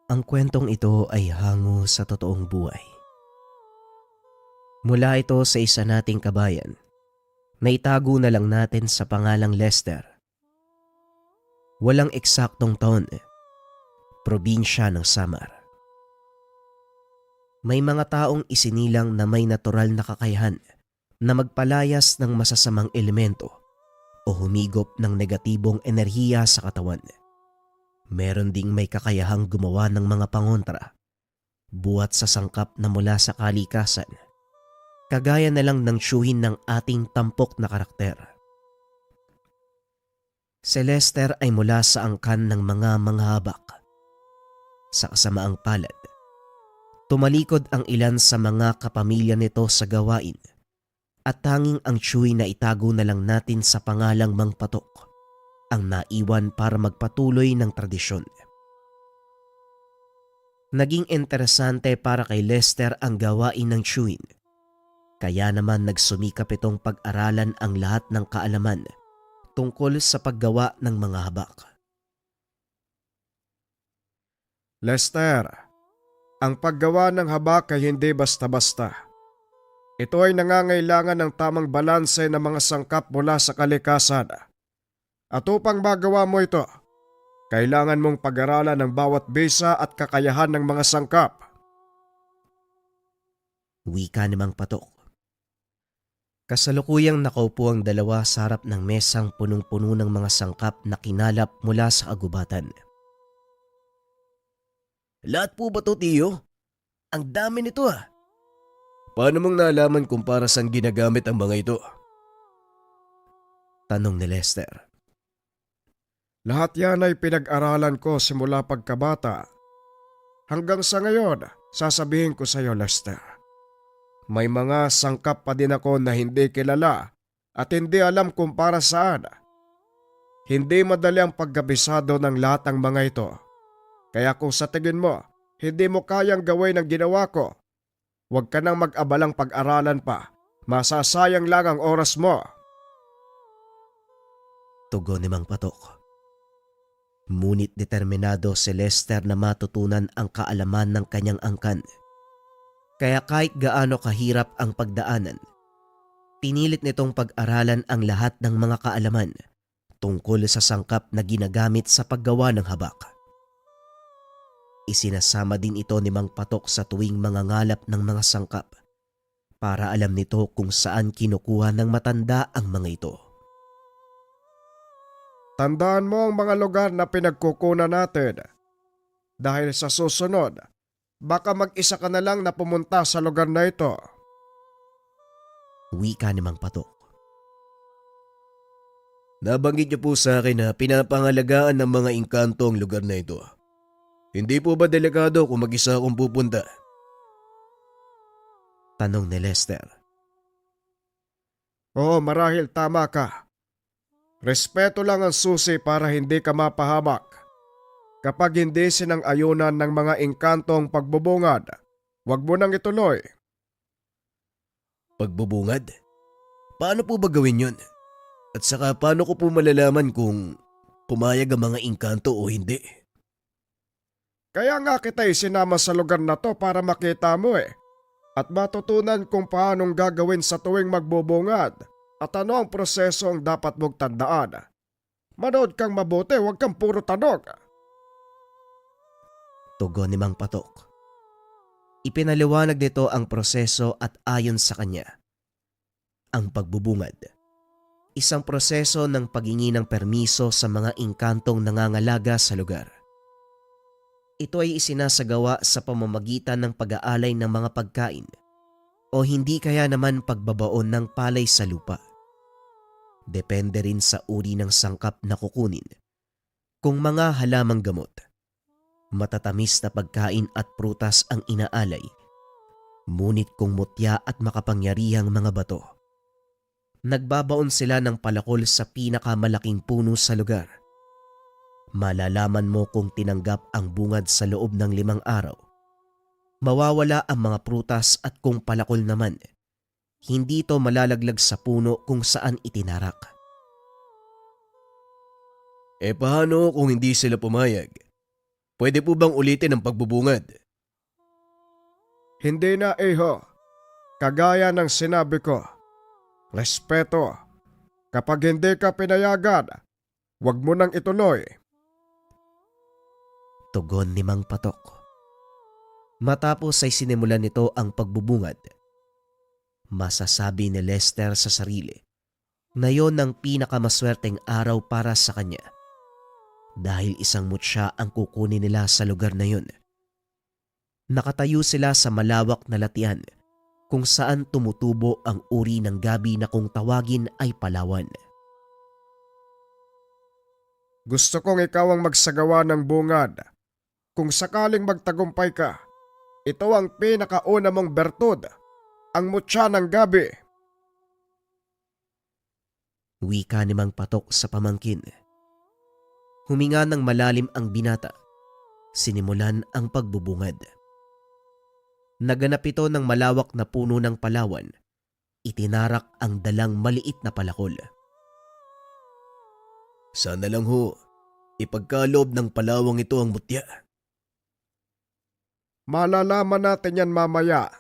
Ang kwentong ito ay hango sa totoong buhay. Mula ito sa isa nating kabayan na itago na lang natin sa pangalang Lester. Walang eksaktong taon, probinsya ng Samar. May mga taong isinilang na may natural na kakayahan na magpalayas ng masasamang elemento o humigop ng negatibong enerhiya sa katawan. Meron ding may kakayahang gumawa ng mga pangontra, buhat sa sangkap na mula sa kalikasan, kagaya na lang ng tiyuhin ng ating tampok na karakter. Si Lester ay mula sa angkan ng mga manghabak. Sa kasamaang palad, tumalikod ang ilan sa mga kapamilya nito sa gawain at tanging ang tiyuhi na itago na lang natin sa pangalang Mang Patok ang naiwan para magpatuloy ng tradisyon. Naging interesante para kay Lester ang gawain ng tiyuhin, kaya naman nagsumikap itong pag-aralan ang lahat ng kaalaman tungkol sa paggawa ng mga habak. Lester, ang paggawa ng habak ay hindi basta-basta. Ito ay nangangailangan ng tamang balanse ng mga sangkap mula sa kalikasan. At upang magawa mo ito, kailangan mong pag-aralan ng bawat bisa at kakayahan ng mga sangkap. Wika ni Mang Patok. Kasalukuyang nakaupo ang dalawa sa harap ng mesang punong-puno ng mga sangkap na kinalap mula sa kagubatan. Lahat po ba to, Tiyo? Ang dami nito ah. Paano mong nalaman kung para saan ginagamit ang mga ito? Tanong ni Lester. Lahat yan ay pinag-aralan ko simula pagkabata. Hanggang sa ngayon, sasabihin ko sa iyo, Lester. May mga sangkap pa din ako na hindi kilala at hindi alam kung para saan. Hindi madali ang pagkabisado ng lahat ng mga ito. Kaya kung sa tingin mo, hindi mo kayang gawin ang ginawa ko, huwag ka nang mag-abalang pag-aralan pa. Masasayang lang ang oras mo. Tugon ni Mang Patok. Ngunit determinado si Lester na matutunan ang kaalaman ng kanyang angkan. Kaya kahit gaano kahirap ang pagdaanan, pinilit nitong pag-aralan ang lahat ng mga kaalaman tungkol sa sangkap na ginagamit sa paggawa ng habak. Isinasama din ito ni Mang Patok sa tuwing mangangalap ng mga sangkap para alam nito kung saan kinukuha ng matanda ang mga ito. Tandaan mo ang mga lugar na pinagkukunan natin. Dahil sa susunod, baka mag-isa ka na lang na pumunta sa lugar na ito. Wika ni Mang Patok. Nabanggit niyo po sa akin na pinapangalagaan ng mga engkanto ang lugar na ito. Hindi po ba delikado kung mag-isa akong pupunta? Tanong ni Lester. Oo, marahil tama ka. Respeto lang ang susi para hindi ka mapahamak. Kapag hindi sinang-ayunan ng mga engkantong pagbubungad, huwag mo nang ituloy. Pagbubungad? Paano po ba gawin yun? At saka paano ko po malalaman kung pumayag ang mga engkanto o hindi? Kaya nga kita isinama sa lugar na to para makita mo at matutunan kung paanong gagawin sa tuwing magbubungad at ano ang proseso ang dapat mong tandaan. Manood kang mabuti, huwag kang puro tanong. Tugon ni Mang Patok. Ipinaliwanag nito ang proseso at ayon sa kanya, ang pagbubungad, isang proseso ng paghingi ng permiso sa mga engkantong nangangalaga sa lugar. Ito ay isinasagawa sa pamamagitan ng pag-aalay ng mga pagkain o hindi kaya naman pagbabaon ng palay sa lupa. Depende rin sa uri ng sangkap na kukunin. Kung mga halamang gamot, matatamis na pagkain at prutas ang inaalay, ngunit kung mutya at makapangyarihang mga bato, nagbabaon sila ng palakol sa pinakamalaking puno sa lugar. Malalaman mo kung tinanggap ang bungad sa loob ng 5 araw. Mawawala ang mga prutas at kung palakol naman, hindi ito malalaglag sa puno kung saan itinarak. Paano kung hindi sila pumayag? Pwede po bang ulitin ang pagbubungad? Hindi na, iho. Kagaya ng sinabi ko. Respeto. Kapag hindi ka pinayagan, huwag mo nang ituloy. Tugon ni Mang Patok. Matapos ay sinimulan nito ang pagbubungad. Masasabi ni Lester sa sarili na yon ang pinakamaswerteng araw para sa kanya dahil isang mutya ang kukunin nila sa lugar na yon. Nakatayo sila sa malawak na latian kung saan tumutubo ang uri ng gabi na kung tawagin ay Palawan. Gusto kong ikaw ang magsagawa ng bungad. Kung sakaling magtagumpay ka, ito ang pinakauna mong bertud, ang mutya ng gabi. Wika ni Mang Patok sa pamangkin. Huminga ng malalim ang binata. Sinimulan ang pagbubungad. Naganap ito ng malawak na puno ng Palawan. Itinarak ang dalang maliit na palakol. Sana lang ho, ipagkaloob ng palawang ito ang mutya. Malalaman natin yan mamaya.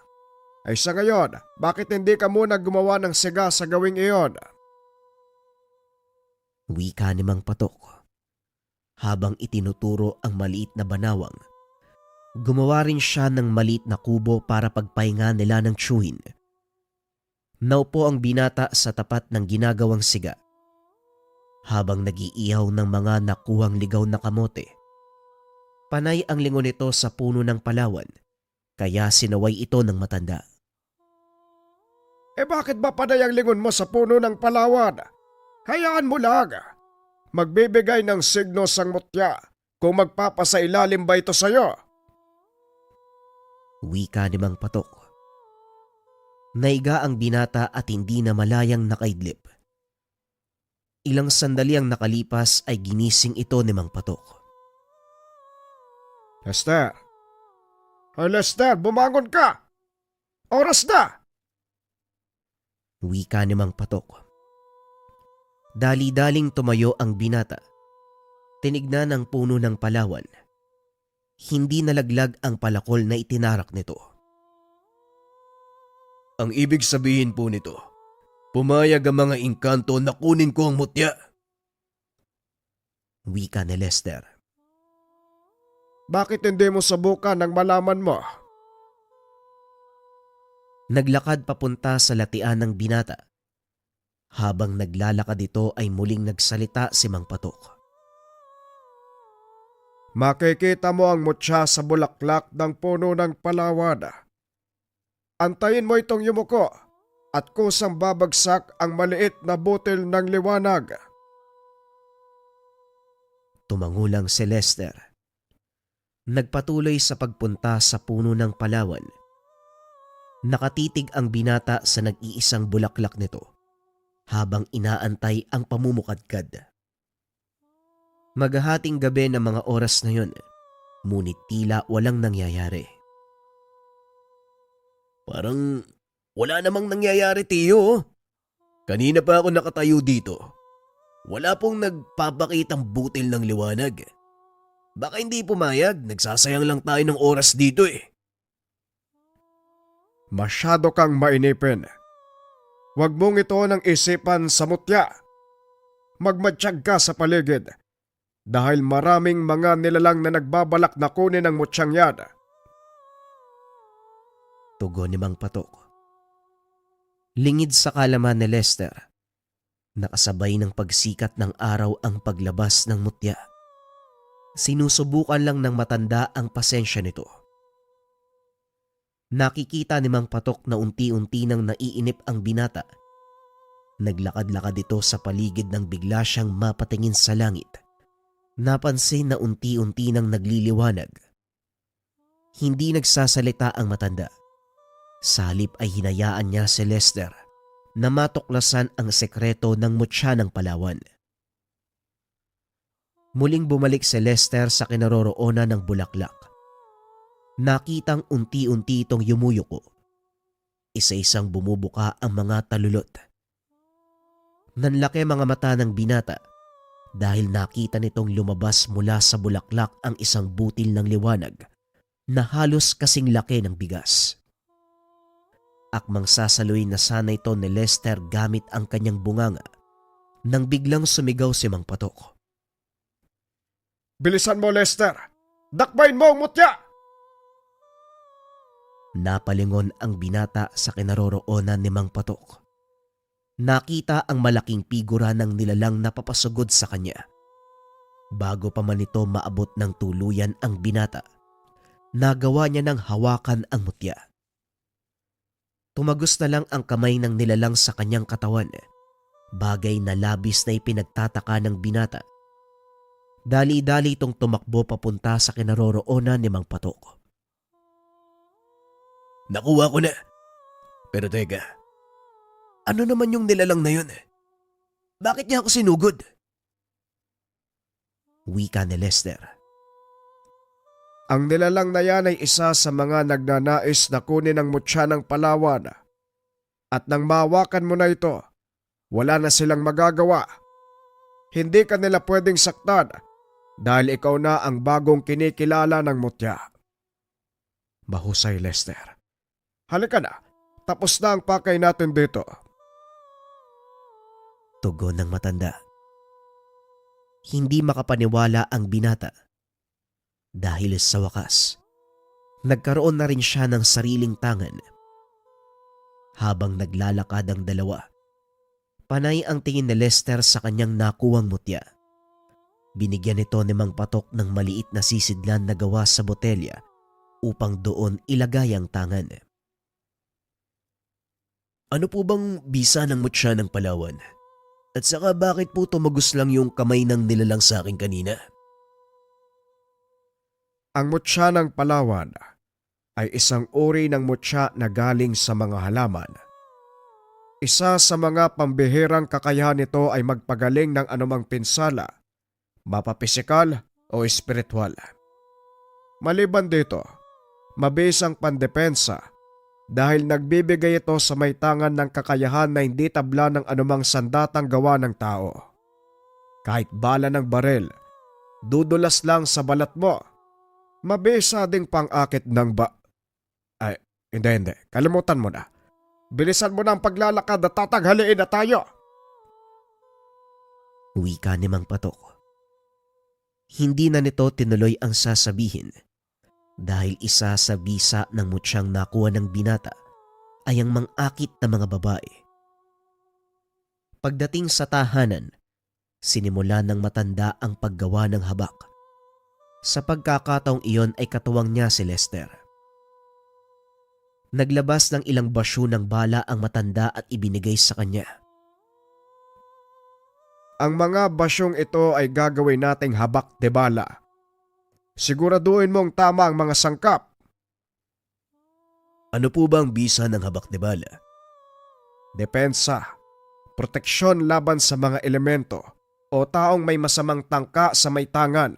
Ay sa ngayon, bakit hindi ka muna gumawa ng siga sa gawing iyon? Wika ni Mang Patok. Habang itinuturo ang maliit na banawang, gumawa rin siya ng maliit na kubo para pagpahinga nila ng tiyuhin. Naupo ang binata sa tapat ng ginagawang siga. Habang nag-iihaw ng mga nakuhang ligaw na kamote. Panay ang lingon nito sa puno ng Palawan, kaya sinaway ito ng matanda. Bakit ba panay ang lingon mo sa puno ng Palawan? Hayaan mo lang. Magbibigay ng signo sang mutya kung magpapasailalim ba ito sa'yo. Wika ni Mang Patok. Naiga ang binata at hindi na malayang nakaidlip. Ilang sandali ang nakalipas ay ginising ito ni Mang Patok. Lester! Ay Lester, bumangon ka! Oras na! Wika ni Mang Patok. Dali-daling tumayo ang binata. Tinignan ang puno ng Palawan. Hindi nalaglag ang palakol na itinarak nito. Ang ibig sabihin po nito, pumayag ang mga engkanto na kunin ko ang mutya. Wika ni Lester. Bakit hindi mo subukan nang malaman mo? Naglakad papunta sa latian ng binata. Habang naglalakad ito ay muling nagsalita si Mang Patok. Makikita mo ang mutya sa bulaklak ng puno ng Palawan. Antayin mo itong yumuko at kusang babagsak ang maliit na butil ng liwanag. Tumangulang si Lester. Nagpatuloy sa pagpunta sa puno ng Palawan. Nakatitig ang binata sa nag-iisang bulaklak nito habang inaantay ang pamumukadkad. Maghahating gabi ng mga oras na yun, ngunit tila walang nangyayari. Parang wala namang nangyayari, Tiyo. Kanina pa ako nakatayo dito. Wala pong nagpapakitang butil ng liwanag. Baka hindi pumayag, nagsasayang lang tayo ng oras dito eh. Masyado kang mainipin. Huwag mong ito ng isipan sa mutya. Magmatsyag ka sa paligid dahil maraming mga nilalang na nagbabalak na kunin ang mutyang yan. Tugon ni Mang Patok. Lingid sa kalaman ni Lester, nakasabay ng pagsikat ng araw ang paglabas ng mutya. Sinusubukan lang ng matanda ang pasensya nito. Nakikita ni Mang Patok na unti-unti nang naiinip ang binata. Naglakad-lakad ito sa paligid nang bigla siyang mapatingin sa langit. Napansin na unti-unti nang nagliliwanag. Hindi nagsasalita ang matanda. Sa halip ay hinayaan niya si Lester na matuklasan ang sekreto ng mutya ng Palawan. Muling bumalik si Lester sa kinaroroonan ng bulaklak. Nakitang unti-unti itong yumuyuko. Isa-isang bumubuka ang mga talulot. Nanlaki mga mata ng binata dahil nakita nitong lumabas mula sa bulaklak ang isang butil ng liwanag na halos kasing laki ng bigas. Akmang sasaloy na sana ito ni Lester gamit ang kanyang bunganga nang biglang sumigaw si Mang Patok. Bilisan mo, Lester! Dakbayin mo ang mutya! Napalingon ang binata sa kinaroroonan ni Mang Patok. Nakita ang malaking figura ng nilalang na papasugod sa kanya. Bago pa man ito maabot ng tuluyan ang binata, nagawa niya ng hawakan ang mutya. Tumagos na lang ang kamay ng nilalang sa kanyang katawan, bagay na labis na ipinagtataka ng binata. Dali-dali itong tumakbo papunta sa kinaroroonan ni Mang Patok. Nakuha ko na. Pero teka, ano naman yung nilalang na yun? Bakit niya ako sinugod? Wika ni Lester. Ang nilalang na yan ay isa sa mga nagnanais na kunin ang mutya ng Palawan. At nang mahawakan mo na ito, wala na silang magagawa. Hindi ka nila pwedeng saktan dahil ikaw na ang bagong kinikilala ng mutya. Mahusay, Lester. Halika na, tapos na ang pakay natin dito. Tugon ng matanda. Hindi makapaniwala ang binata. Dahil sa wakas, nagkaroon na rin siya ng sariling tangan. Habang naglalakad ang dalawa, panay ang tingin ni Lester sa kanyang nakuwang mutya. Binigyan ito ni Mang Patok ng maliit na sisidlan na gawa sa botelya upang doon ilagay ang tangan. Ano po bang bisa ng mutya ng Palawan? At saka bakit po tumagos lang yung kamay ng nilalang sa akin kanina? Ang mutya ng Palawan ay isang uri ng mutya na galing sa mga halaman. Isa sa mga pambihirang kakayahan nito ay magpagaling ng anumang pinsala, mapapisikal o espiritual. Maliban dito, mabisang pandepensa dahil nagbibigay ito sa may tangan ng kakayahan na hindi tabla ng anumang sandatang gawa ng tao. Kahit bala ng barel, dudulas lang sa balat mo. Mabisa ding pang-akit ng hindi. Kalimutan mo na. Bilisan mo na ang paglalakad at tatanghaliin na tayo. Wika ni Mang Patok. Hindi na nito tinuloy ang sasabihin dahil isa sa bisa ng mutyang nakuha ng binata ay ang mang-akit na mga babae. Pagdating sa tahanan, sinimula ng matanda ang paggawa ng habak. Sa pagkakataong iyon ay katuwang niya si Lester. Naglabas ng ilang basyo ng bala ang matanda at ibinigay sa kanya. Ang mga basyong ito ay gagawin nating habak de bala. Siguraduhin mong tama ang mga sangkap. Ano po bang bisa ng habak de bala? Depensa, proteksyon laban sa mga elemento o taong may masamang tangka sa may tangan.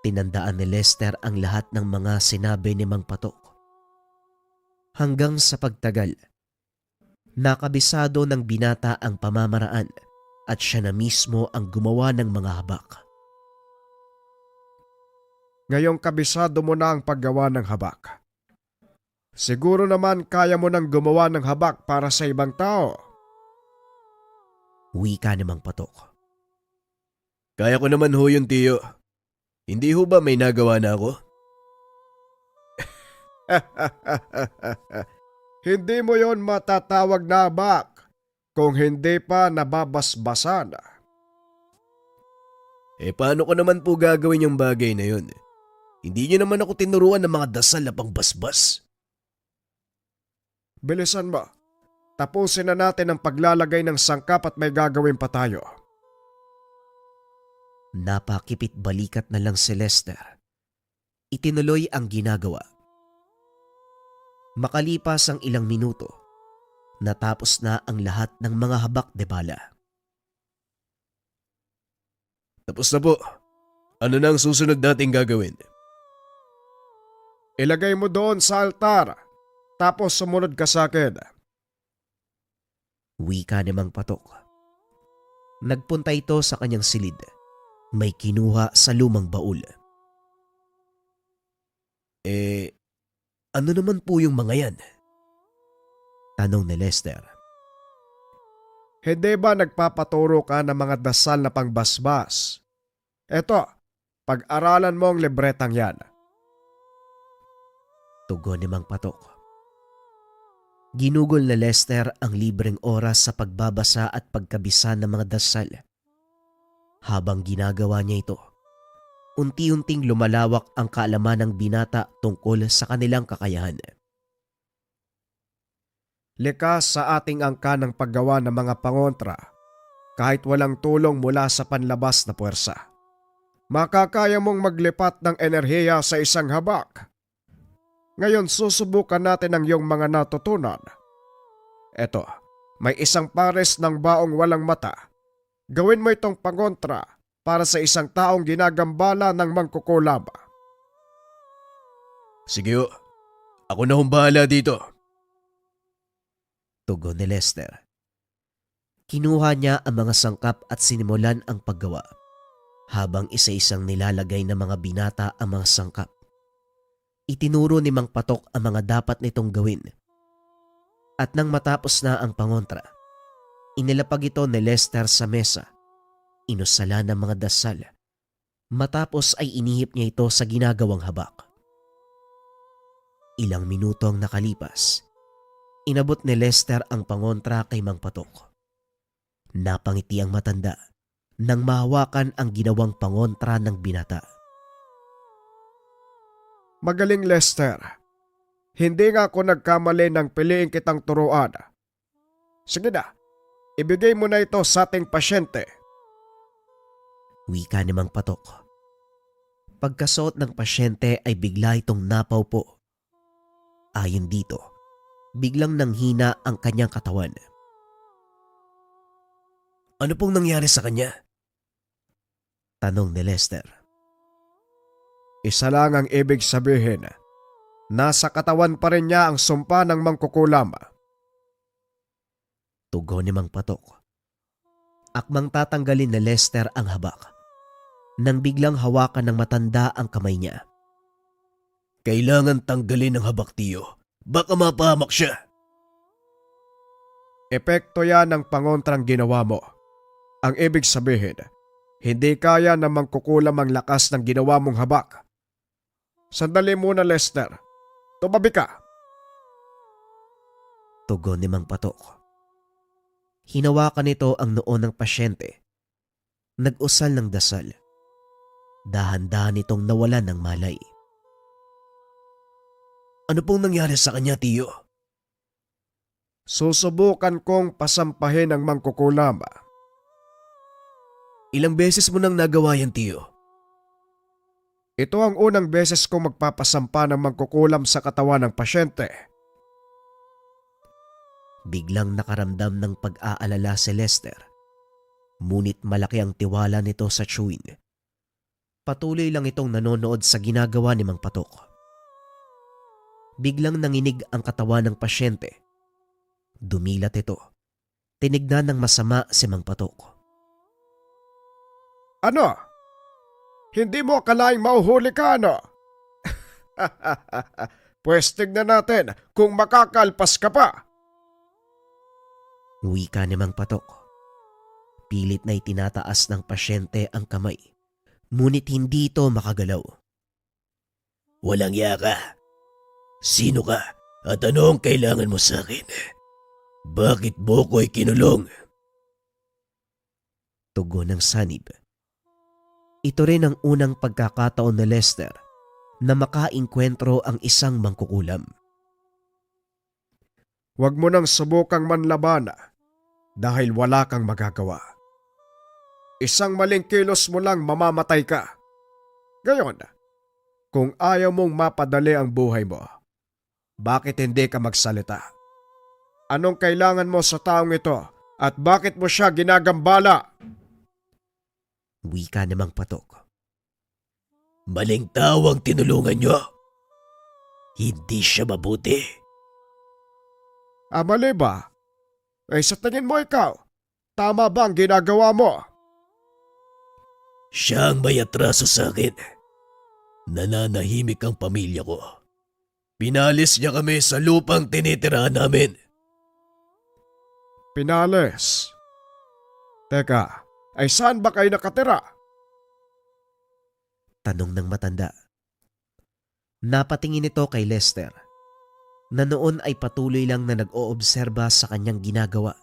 Tinandaan ni Lester ang lahat ng mga sinabi ni Mang Patok. Hanggang sa pagtagal, nakabisado ng binata ang pamamaraan at siya na mismo ang gumawa ng mga habak. Ngayong kabisado mo na ang paggawa ng habak. Siguro naman kaya mo nang gumawa ng habak para sa ibang tao. Wika ni Mang Patok. Kaya ko naman ho yun, tiyo. Hindi ho ba may nagawa na ako? Hindi mo yon matatawag na habak kung hindi pa nababasbasan. Paano ko naman po gagawin yung bagay na yun? Hindi niyo naman ako tinuruan ng mga dasal na pangbasbas. Bilisan mo. Tapusin na natin ang paglalagay ng sangkap at may gagawin pa tayo. Napakipit balikat na lang si Lester. Itinuloy ang ginagawa. Makalipas ang ilang minuto, natapos na ang lahat ng mga habak de bala. Tapos na po. Ano na ang susunod nating gagawin? Ilagay mo doon sa altar, tapos sumunod ka sa akin. Wika ni Mang Patok. Nagpunta ito sa kanyang silid. May kinuha sa lumang baul. Ano naman po yung mga yan? Tanong ni Lester. Hindi ba nagpapaturo ka ng mga dasal na pangbasbas? Eto, pag-aralan mo ang libretang yan. Tugon ni Mang Patok. Ginugol na Lester ang libreng oras sa pagbabasa at pagkabisa ng mga dasal. Habang ginagawa niya ito, unti-unting lumalawak ang kaalaman ng binata tungkol sa kanilang kakayahan. Likas sa ating angka ng paggawa ng mga pangontra kahit walang tulong mula sa panlabas na puwersa. Makakaya mong maglipat ng enerhiya sa isang habak. Ngayon susubukan natin ang iyong mga natutunan. Eto, may isang pares ng baong walang mata. Gawin mo itong pangontra para sa isang taong ginagambala ng mangkukulam. Sige o, ako na humbahala dito. Tugon ni Lester. Kinuha niya ang mga sangkap at sinimulan ang paggawa, habang isa-isang nilalagay ng mga binata ang mga sangkap. Itinuro ni Mang Patok ang mga dapat nitong gawin. At nang matapos na ang pangontra, inilapag ito ni Lester sa mesa. Inusala ng mga dasal. Matapos ay inihip niya ito sa ginagawang habak. Ilang minuto ang nakalipas. Inabot ni Lester ang pangontra kay Mang Patok. Napangiti ang matanda nang mahawakan ang ginawang pangontra ng binata. Magaling, Lester. Hindi nga ako nagkamali ng piliin kitang turuan. Sige na, ibigay mo na ito sa ating pasyente. Wika ni Mang Patok. Pagkasuot ng pasyente ay bigla itong napaupo. Ayon dito, biglang nanghina ang kanyang katawan. Ano pong nangyari sa kanya? Tanong ni Lester. Isa lang ang ibig sabihin. Nasa katawan pa rin niya ang sumpa ng mangkukulam. Tugon ni Mang Patok. Akmang tatanggalin ni Lester ang habak nang biglang hawakan ng matanda ang kamay niya. Kailangan tanggalin ang habak, tiyo. Baka mapahamak siya. Epekto yan ng pangontrang ginawa mo. Ang ibig sabihin, hindi kaya na mangkukulam ang lakas ng ginawa mong habak. Sandali muna, Lester. Tumabi ka. Tugon ni Mang Patok. Hinawakan nito ang noo ng pasyente. Nag-usal ng dasal. Dahan-dahan itong nawalan ng malay. Ano pong nangyari sa kanya, tiyo? Susubukan kong pasampahin ang mangkukulam. Ilang beses mo nang nagawa yan, tiyo? Ito ang unang beses kong magpapasampa ng mangkukulam sa katawan ng pasyente. Biglang nakaramdam ng pag-aalala si Lester. Ngunit malaki ang tiwala nito sa Chewin. Patuloy lang itong nanonood sa ginagawa ni Mang Patok. Biglang nanginig ang katawan ng pasyente. Dumilat ito. Tinignan ng masama si Mang Patok. Ano? Hindi mo akalaing mauhuli ka, ano? Pwes tignan natin kung makakalpas ka pa. Wika ni Mang Patok. Pilit na itinataas ng pasyente ang kamay. Ngunit hindi ito makagalaw. Walang iya ka. Sino ka at ano ang kailangan mo sa akin? Bakit mo ko'y kinulong? Tugon ng sanib. Ito rin ang unang pagkakataon ni Lester na makainkwentro ang isang mangkukulam. Huwag mo nang subukang manlaban dahil wala kang magagawa. Isang maling kilos mo lang mamamatay ka. Gayon, kung ayaw mong mapadali ang buhay mo, bakit hindi ka magsalita? Anong kailangan mo sa taong ito at bakit mo siya ginagambala? Wika ni Mang Patok. Maling tao ang tinulungan niyo. Hindi siya mabuti. Mali ba? Sa tingin mo ikaw, Tama ba ang ginagawa mo? Siya ang may atraso sa akin. Nananahimik ang pamilya ko. Pinalis niya kami sa lupang tinitirahan namin. Pinalis. Teka, ay saan ba kayo nakatira? Tanong ng matanda. Napatingin ito kay Lester na noon ay patuloy lang na nag-oobserba sa kanyang ginagawa.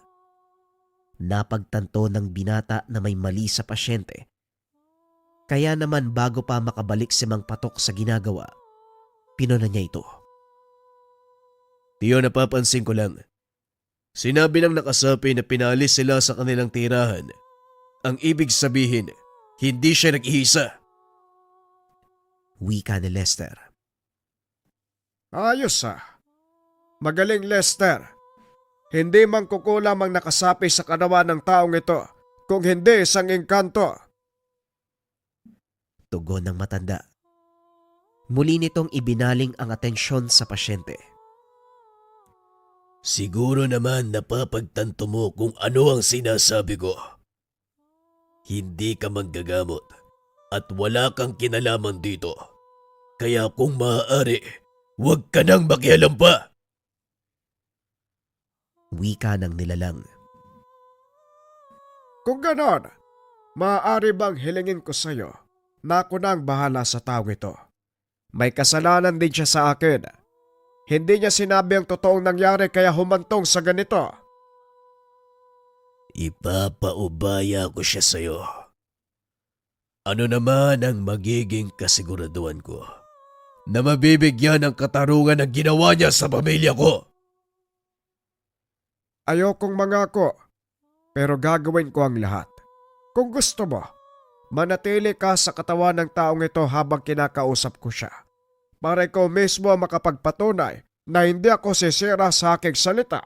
Napagtanto ng binata na may mali sa pasyente. Kaya naman bago pa makabalik si Mang Patok sa ginagawa, pinuna niya ito. Tiyo, napapansin ko lang. Sinabi ng nakasapi na pinalis sila sa kanilang tirahan. Ang ibig sabihin, hindi siya nag-ihisa. Wika ni Lester. Ayos Magaling, Lester. Hindi man kukulam ang nakasapi sa katawan ng taong ito kung hindi isang engkanto. Tugon ng matanda. Muli nitong ibinaling ang atensyon sa pasyente. Siguro naman napapagtanto mo kung ano ang sinasabi ko. Hindi ka manggagamot at wala kang kinalaman dito. Kaya kung maaari, huwag ka nang makialam pa. Wika ng nilalang. Kung ganon, maaari bang hilingin ko sa'yo na ako na ang bahala sa tao ito? May kasalanan din siya sa akin. Hindi niya sinabi ang totoong nangyari kaya humantong sa ganito. Ipapaubaya ko siya sa'yo. Ano naman ang magiging kasiguraduhan ko na mabibigyan ng katarungan ang ginawa niya sa pamilya ko? Ayokong mangako, pero gagawin ko ang lahat. Kung gusto mo, manatili ka sa katawan ng taong ito habang kinakausap ko siya. Para ikaw mismo makapagpatunay na hindi ako sisira sa aking salita.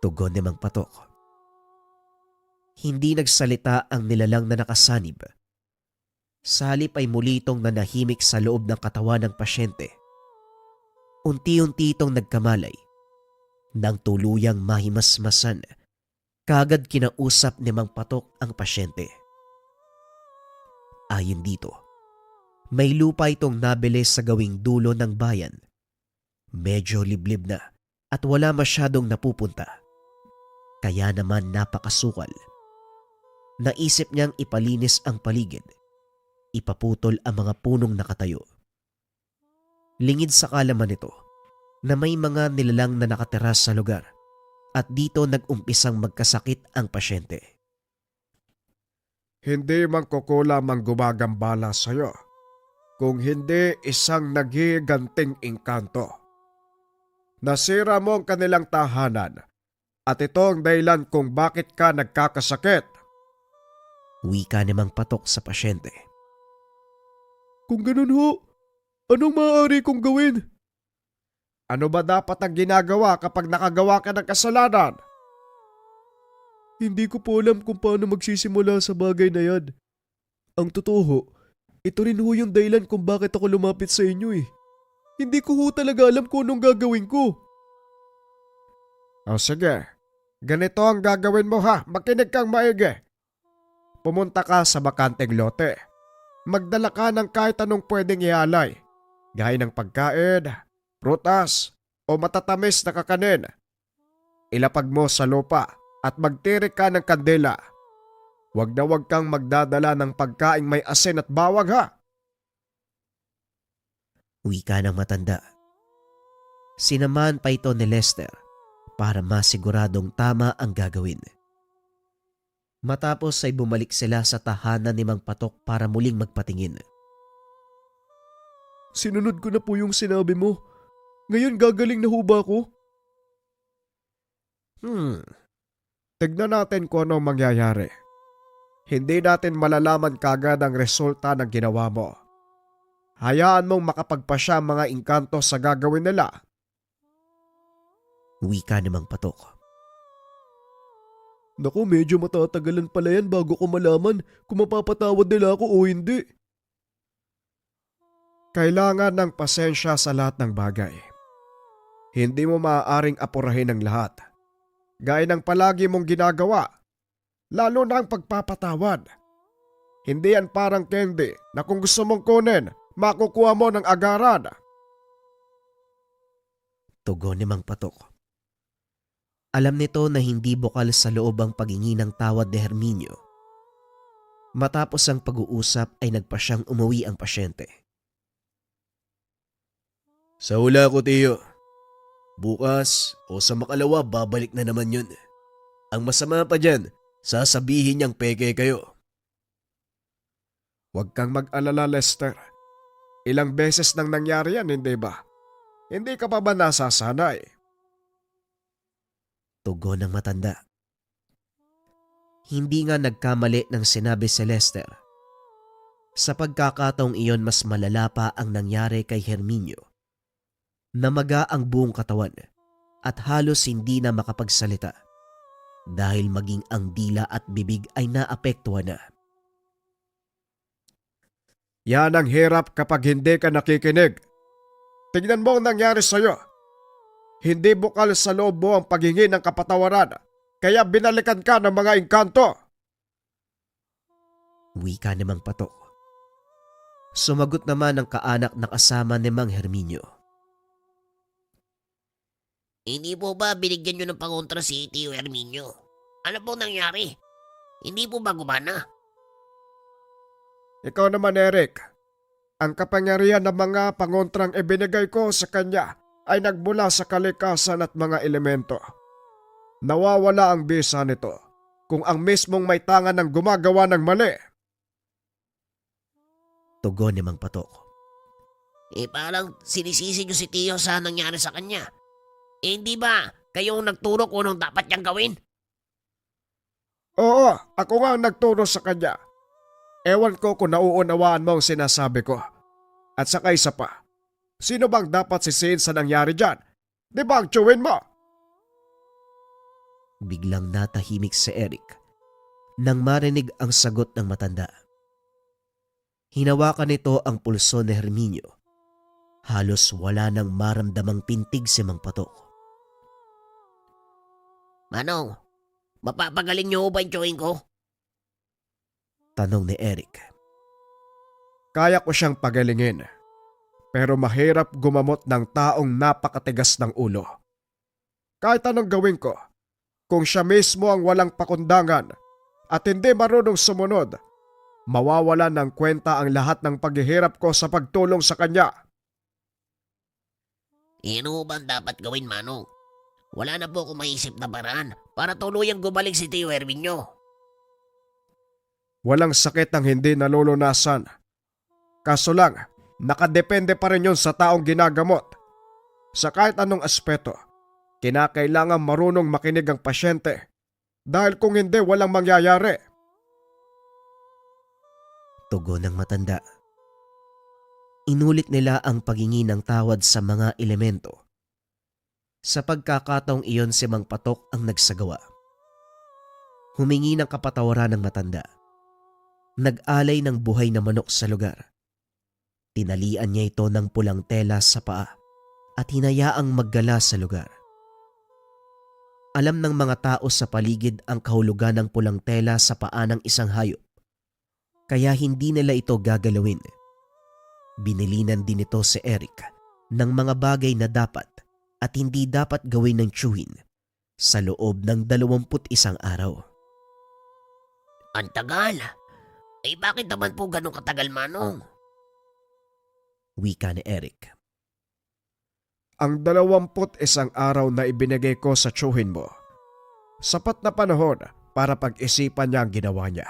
Tugon ni Mang Patok. Hindi nagsalita ang nilalang na nakasanib. Sa halip ay muli itong nanahimik sa loob ng katawan ng pasyente. Unti-unti itong nagkamalay. Nang tuluyang mahimasmasan, kagad kinausap ni Mang Patok ang pasyente. Ayon dito, may lupa itong nabili sa gawing dulo ng bayan. Medyo liblib na at wala masyadong napupunta. Kaya naman napakasukal. Naisip niyang ipalinis ang paligid. Ipaputol ang mga punong nakatayo. Lingid sa kalaman nito na may mga nilalang na nakatira sa lugar at dito nag-umpisang magkasakit ang pasyente. Hindi man kukulam ang gumagambala sa'yo, kung hindi isang naghiganting engkanto. Nasira mo ang kanilang tahanan at ito ang dahilan kung bakit ka nagkakasakit. Wika ni Mang Patok sa pasyente. Kung ganun ho, anong maaari kong gawin? Ano ba dapat ang ginagawa kapag nakagawa ka ng kasalanan? Hindi ko po alam kung paano magsisimula sa bagay na yan. Ang totoo, ito rin ho yung dahilan kung bakit ako lumapit sa inyo eh. Hindi ko ho talaga alam kung anong gagawin ko. O sige, ganito ang gagawin mo ha, makinig kang maigi. Pumunta ka sa bakanteng lote. Magdala ka ng kahit anong pwedeng ialay, gaya ng pagkain, prutas o matatamis na kakanin. Ilapag mo sa lupa at magtirik ka ng kandila. Huwag na huwag kang magdadala ng pagkaing may asin at bawang ha. Wika ng matanda. Sinamahan pa ito ni Lester para masiguradong tama ang gagawin. Matapos ay bumalik sila sa tahanan ni Mang Patok para muling magpatingin. Sinunod ko na po yung sinabi mo. Ngayon gagaling na ho ba ako? Tignan natin kung anong mangyayari. Hindi natin malalaman kagad ang resulta ng ginawa mo. Hayaan mong makapagpasya ang mga engkanto sa gagawin nila. Wika ni Mang Patok. Naku, medyo matatagalan pala yan bago ko malaman kung mapapatawad nila ako o hindi. Kailangan ng pasensya sa lahat ng bagay. Hindi mo maaaring apurahin ang lahat. gaya ng palagi mong ginagawa, lalo na ang pagpapatawad. Hindi yan parang candy na kung gusto mong kunin, makukuha mo ng agaran. Tugon ni Mang Patok. Alam nito na hindi bukal sa loob ang paghingi ng tawad ni Herminio. Matapos ang pag-uusap ay nagpa siyang umuwi ang pasyente. Sa hula ko, Tiyo. Bukas o sa makalawa babalik na naman yun. Ang masama pa dyan, sasabihin niyang peke kayo. Huwag kang mag-alala, Lester. Ilang beses nang nangyari yan, hindi ba? Hindi ka pa ba nasasanay? Tugon ng matanda. Hindi nga nagkamali ng sinabi si Lester. Sa pagkakataong iyon mas malala pa ang nangyari kay Herminio. Namaga ang buong katawan at halos hindi na makapagsalita dahil maging ang dila at bibig ay naapektuhan na. Yan ang hirap kapag hindi ka nakikinig. Tignan mo ang nangyari sa'yo. Hindi bukal sa loob mo ang paghingi ng kapatawaran, kaya binalikan ka ng mga engkanto. Wika ni Mang Patok. Sumagot naman ang kaanak na kasama ni Mang Herminio. Hindi po ba binigyan nyo ng pangontra si Tio Herminio? Ano po nangyari? Hindi po ba gumana? Ikaw naman, Eric. Ang kapangyarihan ng mga pangontrang ibinigay ko sa kanya ay nagmula sa kalikasan at mga elemento. Nawawala ang bisa nito kung ang mismong may tangan ng gumagawa ng mali. Tugon ni Mang Patok. Parang sinisisi nyo si Tio sa nangyari sa kanya. Hindi ba kayong nagturo kung anong dapat niyang gawin? Oo, ako nga ang nagturo sa kanya. Ewan ko kung nauunawaan mo ang sinasabi ko. At saka isa pa, sino bang dapat sisihin sa nangyari dyan? Di ba ang tiyuhin mo? Biglang natahimik si Eric nang marinig ang sagot ng matanda. Hinawakan nito ang pulso ni Herminio. Halos wala nang maramdamang pintig si Mang Patok. Manong, mapapagaling niyo ba yung tiyuhin ko? Tanong ni Eric. Kaya ko siyang pagalingin. Pero mahirap gumamot ng taong napakatigas ng ulo. Kahit anong gawin ko, kung siya mismo ang walang pakundangan at hindi marunong sumunod, mawawalan ng kwenta ang lahat ng paghihirap ko sa pagtulong sa kanya. Ano ba ang dapat gawin, Manong? Wala na po akong maisip na paraan para tuluyang gumaling si Tio Herminio. Walang sakit ang hindi nalulunasan. Kaso lang, nakadepende pa rin yun sa taong ginagamot. Sa kahit anong aspeto, kinakailangan marunong makinig ang pasyente dahil kung hindi walang mangyayari. Tugon ng matanda. Inulit nila ang paghingi ng tawad sa mga elemento. Sa pagkakataong iyon si Mang Patok ang nagsagawa. Humingi ng kapatawaran ng matanda. Nag-alay ng buhay na manok sa lugar. Tinalian niya ito ng pulang tela sa paa at hinayaang maggala sa lugar. Alam ng mga tao sa paligid ang kahulugan ng pulang tela sa paa ng isang hayop. Kaya hindi nila ito gagalawin. Binilinan din ito si Eric ng mga bagay na dapat at hindi dapat gawin ng tiyuhin sa loob ng 21 araw. Ang tagal. Bakit naman po ganun katagal, Manong? Wika ni Eric. Ang 21 araw na ibinigay ko sa tiyuhin mo, sapat na panahon para pag-isipan niya ang ginawa niya.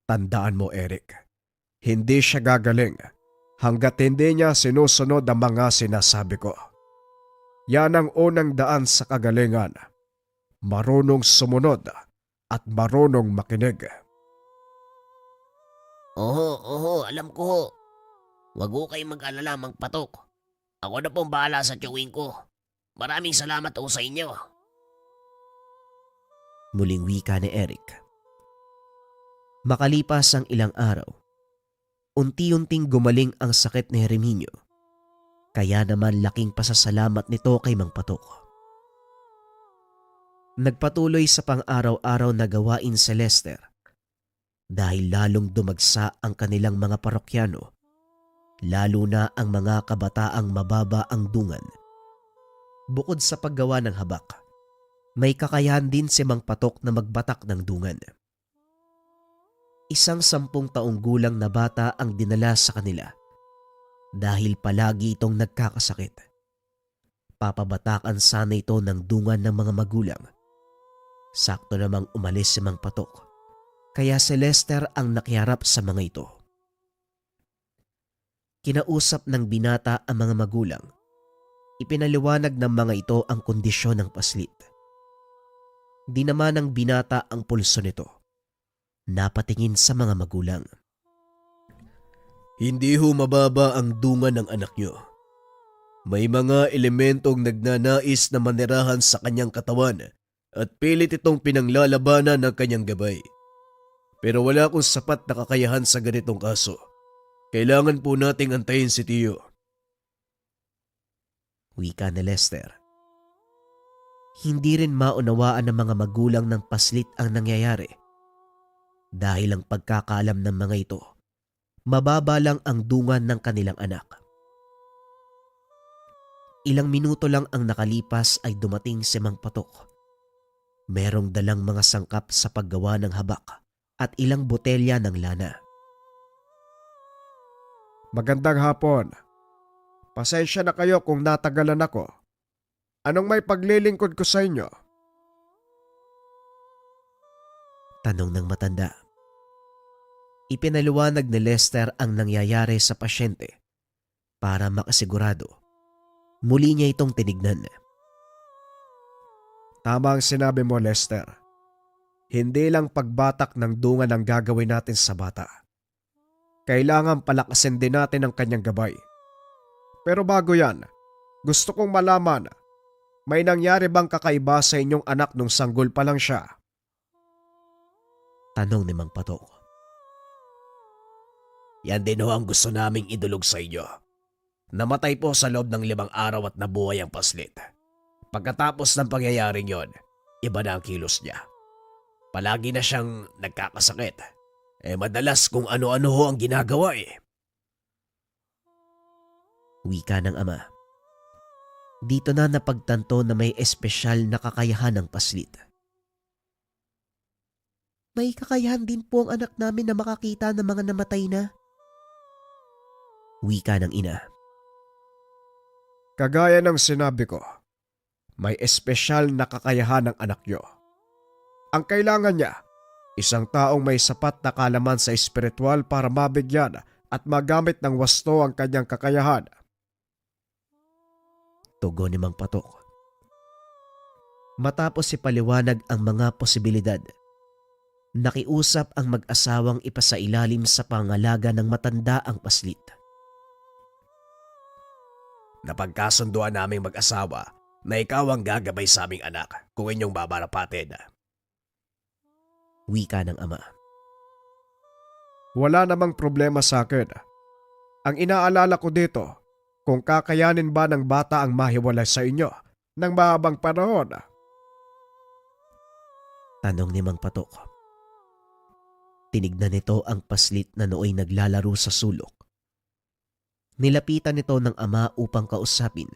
Tandaan mo, Eric, hindi siya gagaling hanggat hindi niya sinusunod ang mga sinasabi ko. Yan ang unang daan sa kagalingan. Marunong sumunod at marunong makinig. Oo, alam ko. Huwag ko kayong mag-alala, Mang Patok. Ako na pong bahala sa tiyuhin ko. Maraming salamat po sa inyo. Muling wika ni Eric. Makalipas ang ilang araw, unti-unting gumaling ang sakit ni Herminio. Kaya naman laking pasasalamat nito kay Mang Patok. Nagpatuloy sa pang-araw-araw na gawain si Lester dahil lalong dumagsa ang kanilang mga parokyano, lalo na ang mga kabataang mababa ang dungan. Bukod sa paggawa ng habak, may kakayahan din si Mang Patok na magbatak ng dungan. Isang 10 taong gulang na bata ang dinala sa kanila dahil palagi itong nagkakasakit. Papabatakan sana ito ng dungan ng mga magulang. Sakto namang umalis si Mang Patok, kaya si Lester ang nakiharap sa mga ito. Kinausap ng binata ang mga magulang. Ipinaliwanag ng mga ito ang kondisyon ng paslit. Di naman ng binata ang pulso nito. Napatingin sa mga magulang. Hindi ho mababa ang dungan ng anak nyo. May mga elementong nagnanais na manirahan sa kanyang katawan at pilit itong pinanglalabanan ng kanyang gabay. Pero wala akong sapat na kakayahan sa ganitong kaso. Kailangan po nating antayin si Tiyo. Wika ni Lester. Hindi rin maunawaan ng mga magulang ng paslit ang nangyayari. Dahil ang pagkakaalam ng mga ito, mababa lang ang dungan ng kanilang anak. Ilang minuto lang ang nakalipas ay dumating si Mang Patok. Merong dalang mga sangkap sa paggawa ng habak at ilang botelya ng lana. Magandang hapon. Pasensya na kayo kung natagalan ako. Anong may paglilingkod ko sa inyo? Tanong ng matanda. Ipinaliwanag ni Lester ang nangyayari sa pasyente para makasigurado. Muli niya itong tinignan. Tama ang sinabi mo, Lester. Hindi lang pagbatak ng dungan ang gagawin natin sa bata. Kailangan palakasin din natin ang kanyang gabay. Pero bago yan, gusto kong malaman, may nangyari bang kakaiba sa inyong anak nung sanggol pa lang siya? Tanong ni Mang Patok. Yan din ho ang gusto naming idulog sa inyo. Namatay po sa loob ng 5 araw at nabuhay ang paslit. Pagkatapos ng pangyayaring yon, iba na ang kilos niya. Palagi na siyang nagkakasakit. Madalas kung ano-ano ho ang ginagawa Wika ng ama. Dito na napagtanto na may espesyal na kakayahan ng paslit. May kakayahan din po ang anak namin na makakita ng mga namatay na. Wika ng ina. Kagaya ng sinabi ko, may espesyal na kakayahan ng anak nyo. Ang kailangan niya, isang taong may sapat na kaalaman sa espiritual para mabigyan at magamit ng wasto ang kanyang kakayahan. Tugon ni Mang Patok. Matapos ipaliwanag ang mga posibilidad, nakiusap ang mag-asawang ipasailalim sa pangalaga ng matanda ang paslit. Napagkasunduan naming mag-asawa na ikaw ang gagabay sa aming anak kung inyong babarapatin. Wika ng ama. Wala namang problema sa akin. Ang inaalala ko dito, kung kakayanin ba ng bata ang mahiwalay sa inyo ng mahabang panahon. Tanong ni Mang Patok. Tinignan nito ang paslit na nooy naglalaro sa sulok. Nilapitan nito ng ama upang kausapin.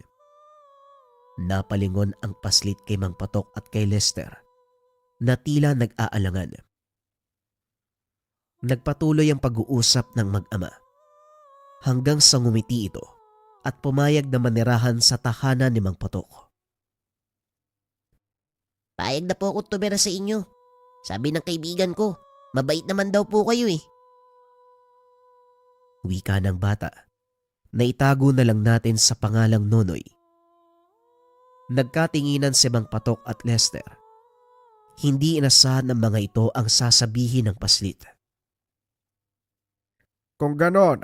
Napalingon ang paslit kay Mang Patok at kay Lester na tila nag-aalangan. Nagpatuloy ang pag-uusap ng mag-ama hanggang sa ngumiti ito at pumayag na manirahan sa tahanan ni Mang Patok. Payag na po ako tumira sa inyo. Sabi ng kaibigan ko, mabait naman daw po kayo Wika ng bata na itago na lang natin sa pangalang Nonoy. Nagkatinginan si Mang Patok at Lester. Hindi inasahan ng mga ito ang sasabihin ng paslit. Kung ganon,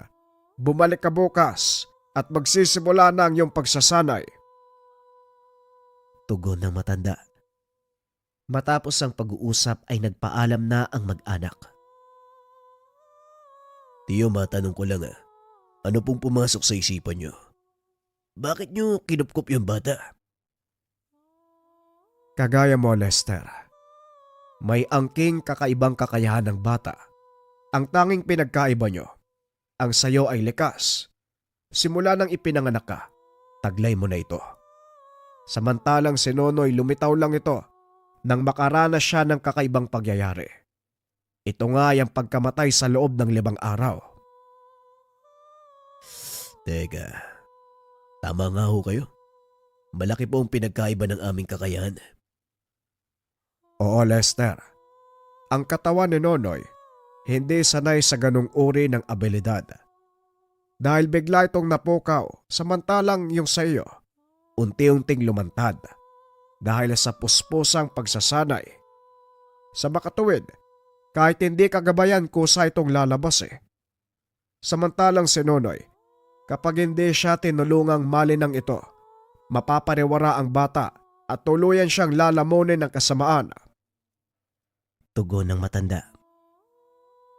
bumalik ka bukas at magsisimula na ang iyong pagsasanay. Tugon ng matanda. Matapos ang pag-uusap ay nagpaalam na ang mag-anak. Tiyo, matanong ko lang ano pong pumasok sa isipan niyo? Bakit niyo kinupkup yung bata? Kagaya mo, Lester. May angking kakaibang kakayahan ng bata. Ang tanging pinagkaiba nyo, ang sayo ay likas. Simula nang ipinanganak ka, taglay mo na ito. Samantalang si Nonoy lumitaw lang ito nang makaranas siya ng kakaibang pagyayari. Ito nga ay ang pagkamatay sa loob ng 5 araw. Teka, tama nga ho kayo. Malaki po ang pinagkaiba ng aming kakayahan. Oo, Lester. Ang katawan ni Nonoy hindi sanay sa ganung uri ng abilidad. Dahil bigla itong napukaw, samantalang yung sa iyo, unti-unting lumantad dahil sa puspusang pagsasanay. Sa makatuwid, kahit hindi kagabayan kusa itong lalabas Samantalang si Nonoy, kapag hindi siya tinulungang malinang ito, mapapariwara ang bata at tuluyan siyang lalamunin ng kasamaan. Tugon ng matanda.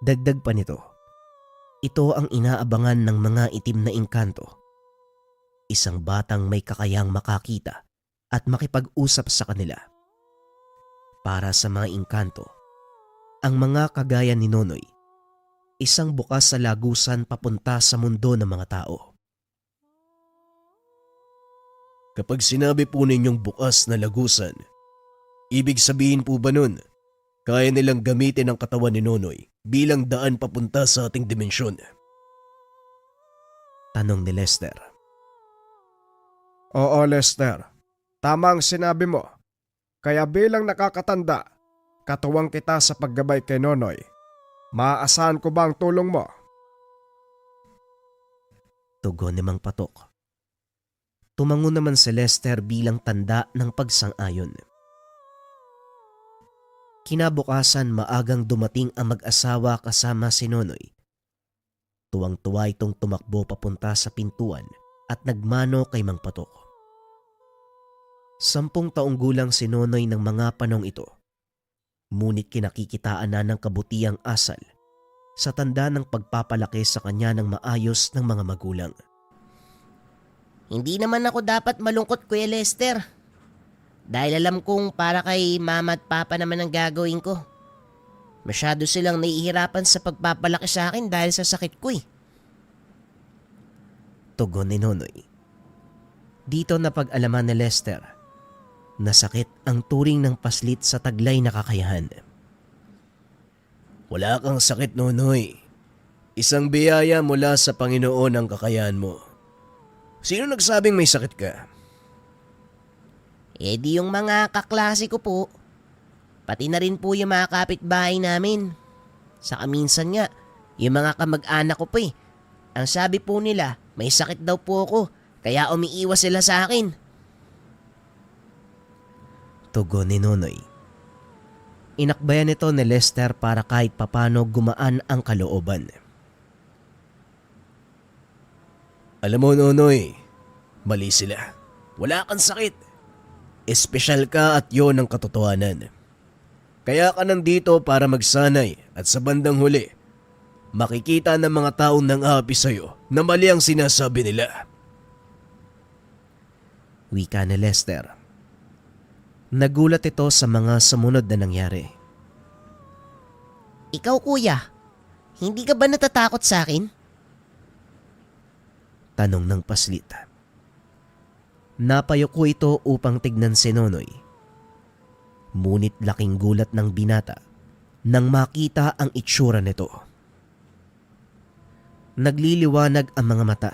Dagdag pa nito, ito ang inaabangan ng mga itim na engkanto. Isang batang may kakayang makakita at makipag-usap sa kanila. Para sa mga engkanto, ang mga kagaya ni Nonoy, isang bukas sa lagusan papunta sa mundo ng mga tao. Kapag sinabi po ninyong bukas na lagusan, ibig sabihin po ba nun, kaya nilang gamitin ang katawan ni Nonoy bilang daan papunta sa ating dimensyon? Tanong ni Lester. Oo, Lester. Tama ang sinabi mo. Kaya bilang nakakatanda, katuwang kita sa paggabay kay Nonoy. Maaasahan ko ba ang tulong mo? Tugon ni Mang Patok. Tumango naman si Lester bilang tanda ng pagsang-ayon. Kinabukasan maagang dumating ang mag-asawa kasama si Nonoy. Tuwang-tuwa itong tumakbo papunta sa pintuan at nagmano kay Mang Patok. 10 taong gulang si Nonoy ng mga panong ito. Ngunit kinakikitaan na ng kabutiang asal sa tanda ng pagpapalaki sa kanya ng maayos ng mga magulang. Hindi naman ako dapat malungkot, Kuya Lester. Dahil alam kong para kay mama at papa naman ang gagawin ko. Masyado silang nahihirapan sa pagpapalaki sa akin dahil sa sakit ko Tugon ni Nonoy. Dito napag-alaman ni Lester na sakit ang turing ng paslit sa taglay na kakayahan. Wala kang sakit, Nonoy. Isang biyaya mula sa Panginoon ang kakayahan mo. Sino nagsabing may sakit ka? Di yung mga kaklase ko po. Pati na rin po yung mga kapitbahay namin. Saka minsan nga, yung mga kamag-anak ko pa Ang sabi po nila, may sakit daw po ako, kaya umiiwas sila sa akin. Tugon ni Nonoy. Inakbayan nito ni Lester para kahit papano gumaan ang kalooban. Alam mo, Nonoy, mali sila. Wala kang sakit. Espesyal ka at yon ang katotohanan. Kaya ka nandito para magsanay at sa bandang huli, makikita ng mga taong nang-aapi sa'yo na mali ang sinasabi nila. Wika ni Lester. Nagulat ito sa mga sumunod na nangyari. Ikaw, kuya, hindi ka ba natatakot sa akin? Tanong ng paslit. Napayuko ito upang tignan si Nonoy. Ngunit laking gulat ng binata nang makita ang itsura nito. Nagliliwanag ang mga mata.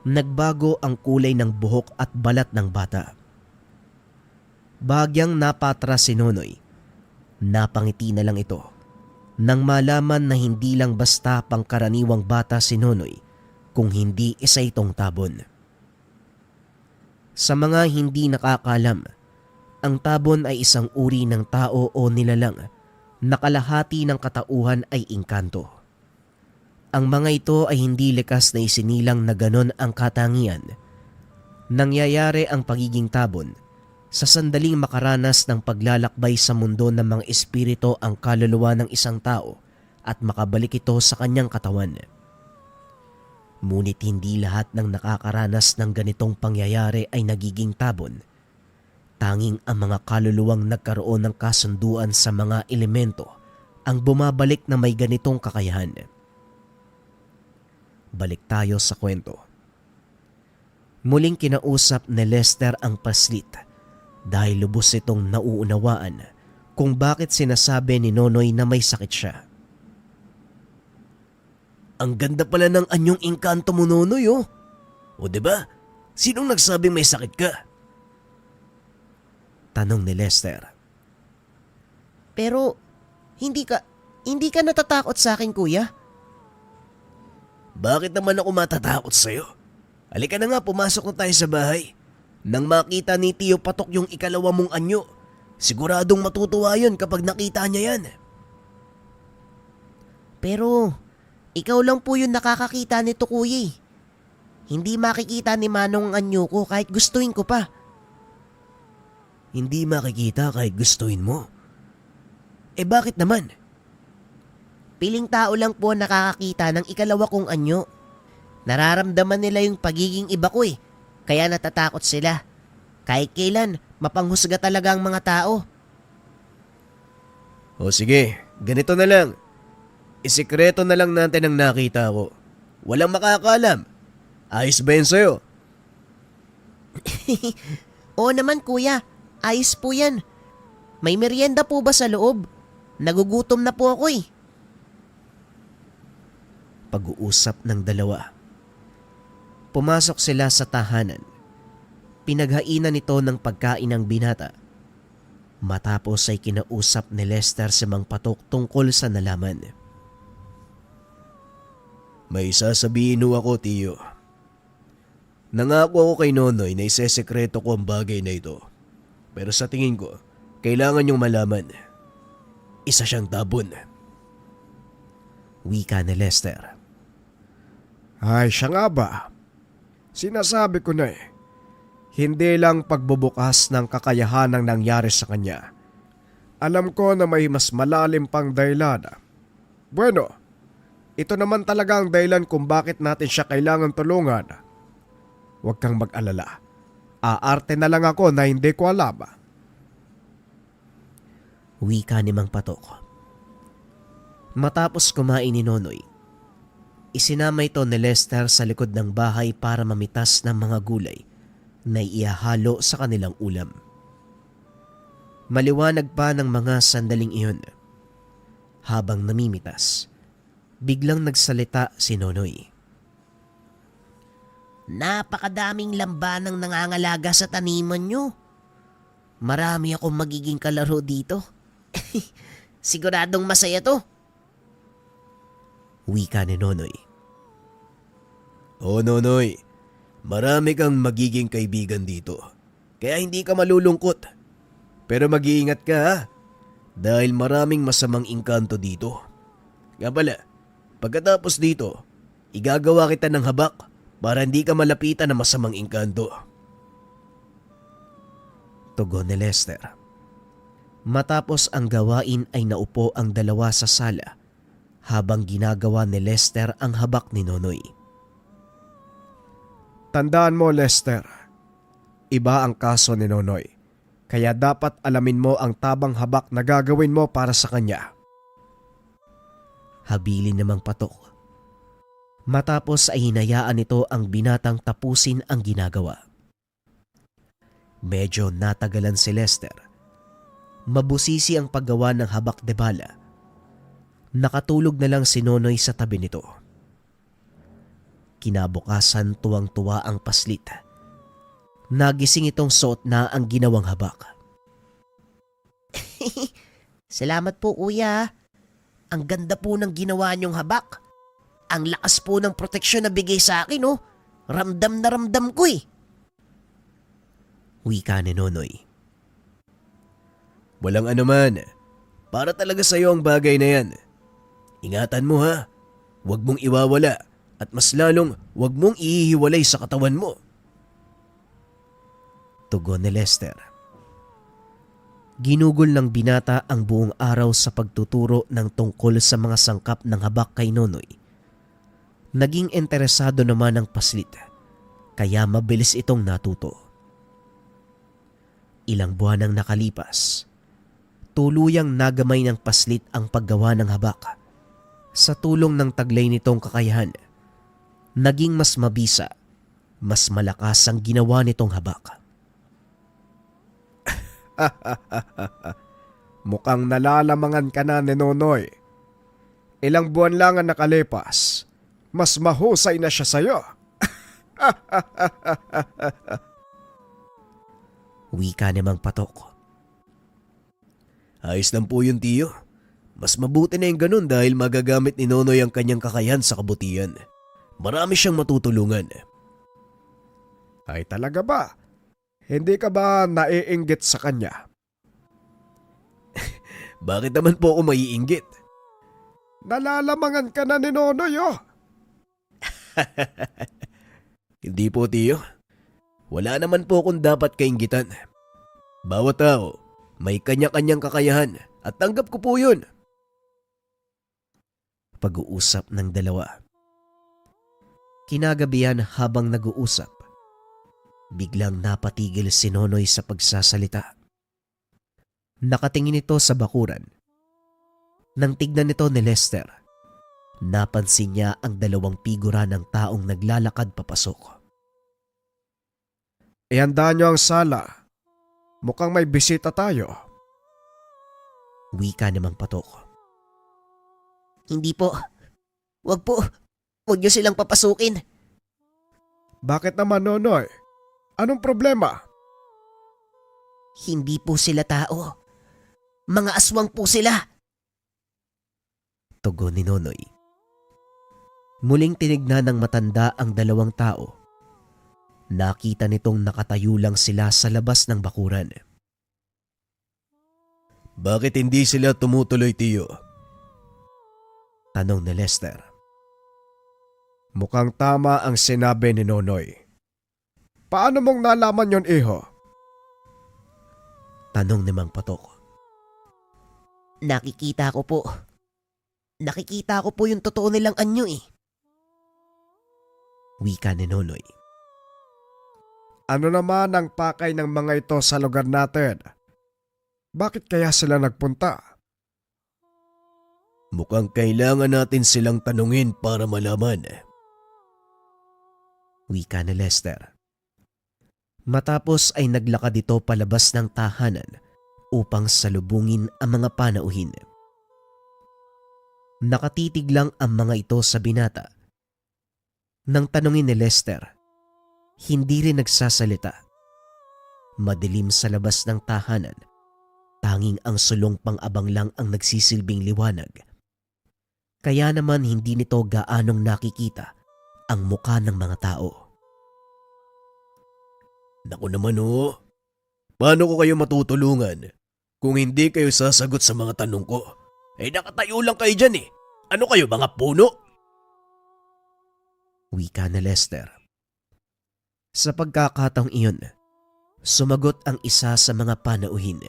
Nagbago ang kulay ng buhok at balat ng bata. Bagyang napatras si Nonoy. Napangiti na lang ito nang malaman na hindi lang basta pangkaraniwang bata si Nonoy kung hindi isa itong tabon. Sa mga hindi nakakalam, ang tabon ay isang uri ng tao o nilalang na kalahati ng katauhan ay engkanto. Ang mga ito ay hindi likas na isinilang na ganon ang katangian. Nangyayari ang pagiging tabon sa sandaling makaranas ng paglalakbay sa mundo ng mga espiritu ang kaluluwa ng isang tao at makabalik ito sa kanyang katawan. Ngunit hindi lahat ng nakakaranas ng ganitong pangyayari ay nagiging tabon. Tanging ang mga kaluluwang nagkaroon ng kasunduan sa mga elemento ang bumabalik na may ganitong kakayahan. Balik tayo sa kwento. Muling kinausap ni Lester ang paslit dahil lubos itong nauunawaan kung bakit sinasabi ni Nonoy na may sakit siya. Ang ganda pala ng anyong engkanto mo, Nonoy, oh. O diba? Sinong nagsabing may sakit ka? Tanong ni Lester. Pero, hindi ka natatakot sa akin, kuya? Bakit naman ako matatakot sa'yo? Halika na nga, pumasok na tayo sa bahay. Nang makita ni Tio Patok yung ikalawa mong anyo, siguradong matutuwa yun kapag nakita niya yan. Pero, ikaw lang po yung nakakakita nito, kuya. Hindi makikita ni Manong ang anyo ko kahit gustuin ko pa. Hindi makikita kahit gustuin mo. Eh bakit naman? Piling tao lang po nakakakita ng ikalawa kong anyo. Nararamdaman nila yung pagiging iba ko kaya natatakot sila. Kahit kailan, mapanghusga talaga ang mga tao. O sige, ganito na lang. Isikreto na lang natin ang nakita ko. Walang makakaalam. Ayos ba yun sa'yo? Oo naman, kuya. Ayos po yan. May merienda po ba sa loob? Nagugutom na po ako Pag-uusap ng dalawa. Pumasok sila sa tahanan. Pinaghainan nito ng pagkain ng binata. Matapos ay kinausap ni Lester si Mang Patok tungkol sa nalaman. May sasabihin ho ako, Tiyo. Nangako ako kay Nonoy na isesekreto ko ang bagay na ito. Pero sa tingin ko, kailangan niyong malaman. Isa siyang tabon. Wika ni Lester. Ay, siya nga ba? Sinasabi ko na hindi lang pagbubukas ng kakayahan ang nangyari sa kanya. Alam ko na may mas malalim pang dahilan. Bueno, ito naman talaga ang dahilan kung bakit natin siya kailangan tulungan. Huwag kang mag-alala. Aarte na lang ako na hindi ko alam. Wika ni Mang Patok. Matapos kumain ni Nonoy, isinama ito ni Lester sa likod ng bahay para mamitas ng mga gulay na iahalo sa kanilang ulam. Maliwanag pa ng mga sandaling iyon. Habang namimitas, biglang nagsalita si Nonoy. Napakadaming lambanang nangangalaga sa taniman nyo. Marami akong magiging kalaro dito. Siguradong masaya to. Wika ni Nonoy. Oo, Nonoy. Marami kang magiging kaibigan dito. Kaya hindi ka malulungkot. Pero mag-iingat ka ha. Dahil maraming masamang engkanto dito. Nga pala, pagkatapos dito, igagawa kita ng habak para hindi ka malapitan ng masamang engkanto. Tugon ni Lester. Matapos ang gawain ay naupo ang dalawa sa sala habang ginagawa ni Lester ang habak ni Nonoy. Tandaan mo, Lester. Iba ang kaso ni Nonoy. Kaya dapat alamin mo ang tabang habak na gagawin mo para sa kanya. Habilin namang Patok. Matapos ay hinayaan nito ang binatang tapusin ang ginagawa. Medyo natagalan si Lester. Mabusisi ang paggawa ng habak de bala. Nakatulog na lang si Nonoy sa tabi nito. Kinabukasan tuwang-tuwa ang paslit. Nagising itong suot na ang ginawang habak. Salamat po, kuya. Ang ganda po ng ginawa niyong habak. Ang lakas po ng proteksyon na bigay sa akin, Ramdam na ramdam ko Wika ni Nonoy. Walang anuman. Para talaga sa'yo ang bagay na yan. Ingatan mo ha. Huwag mong iwawala at mas lalong huwag mong ihihiwalay sa katawan mo. Tugon ni Lester. Ginugol ng binata ang buong araw sa pagtuturo ng tungkol sa mga sangkap ng habak kay Nonoy. Naging interesado naman ang paslit, kaya mabilis itong natuto. Ilang buwan ang nakalipas. Tuluyang nagamay ng paslit ang paggawa ng habak. Sa tulong ng taglay nitong kakayahan, naging mas mabisa, mas malakas ang ginawa nitong habak. Mukhang nalalamangan ka na ni Nonoy. Ilang buwan lang ang nakalipas. Mas mahusay na siya sa'yo. Wika ni Mang Patok. Ayos lang po yun, tiyo. Mas mabuti na yung ganun dahil magagamit ni Nonoy ang kanyang kakayahan sa kabutihan. Marami siyang matutulungan. Ay talaga ba? Hindi ka ba naiinggit sa kanya? Bakit naman po ako maiinggit? Nalalamangan ka na ni Nonoy, oh. Hindi po, tiyo. Wala naman po akong dapat kainggitan. Bawat tao, may kanya-kanyang kakayahan at tanggap ko po yun. Pag-uusap ng dalawa. Kinagabihan habang nag-uusap, biglang napatigil si Nonoy sa pagsasalita. Nakatingin ito sa bakuran. Nang tignan nito ni Lester, napansin niya ang dalawang figura ng taong naglalakad papasok. Ihanda niyo ang sala. Mukhang may bisita tayo. Wika ni Mang Patok. Hindi po. Wag po. Wag niyo silang papasukin. Bakit naman, Nonoy? Anong problema? Hindi po sila tao. Mga aswang po sila. Tugon ni Nonoy. Muling tinignan ng matanda ang dalawang tao. Nakita nitong nakatayo lang sila sa labas ng bakuran. Bakit hindi sila tumutuloy, tiyo? Tanong ni Lester. Mukhang tama ang sinabi ni Nonoy. Paano mong nalaman yon, iho? Tanong ni Mang Patok. Nakikita ko po. Nakikita ko po yung totoo nilang anyo eh. Wika ni Nonoy. Ano naman ang pakay ng mga ito sa lugar natin? Bakit kaya sila nagpunta? Mukhang kailangan natin silang tanungin para malaman. Wika ni Lester. Matapos ay naglakad ito palabas ng tahanan upang salubungin ang mga panauhin. Nakatitig lang ang mga ito sa binata. Nang tanungin ni Lester, hindi rin nagsasalita. Madilim sa labas ng tahanan, tanging ang sulong pang-abang lang ang nagsisilbing liwanag. Kaya naman hindi nito gaanong nakikita ang muka ng mga tao. Naku naman ho, paano ko kayo matutulungan kung hindi kayo sasagot sa mga tanong ko? Eh nakatayo lang kayo dyan eh. Ano kayo, mga puno? Wika na Lester. Sa pagkakataong iyon, sumagot ang isa sa mga panauhin.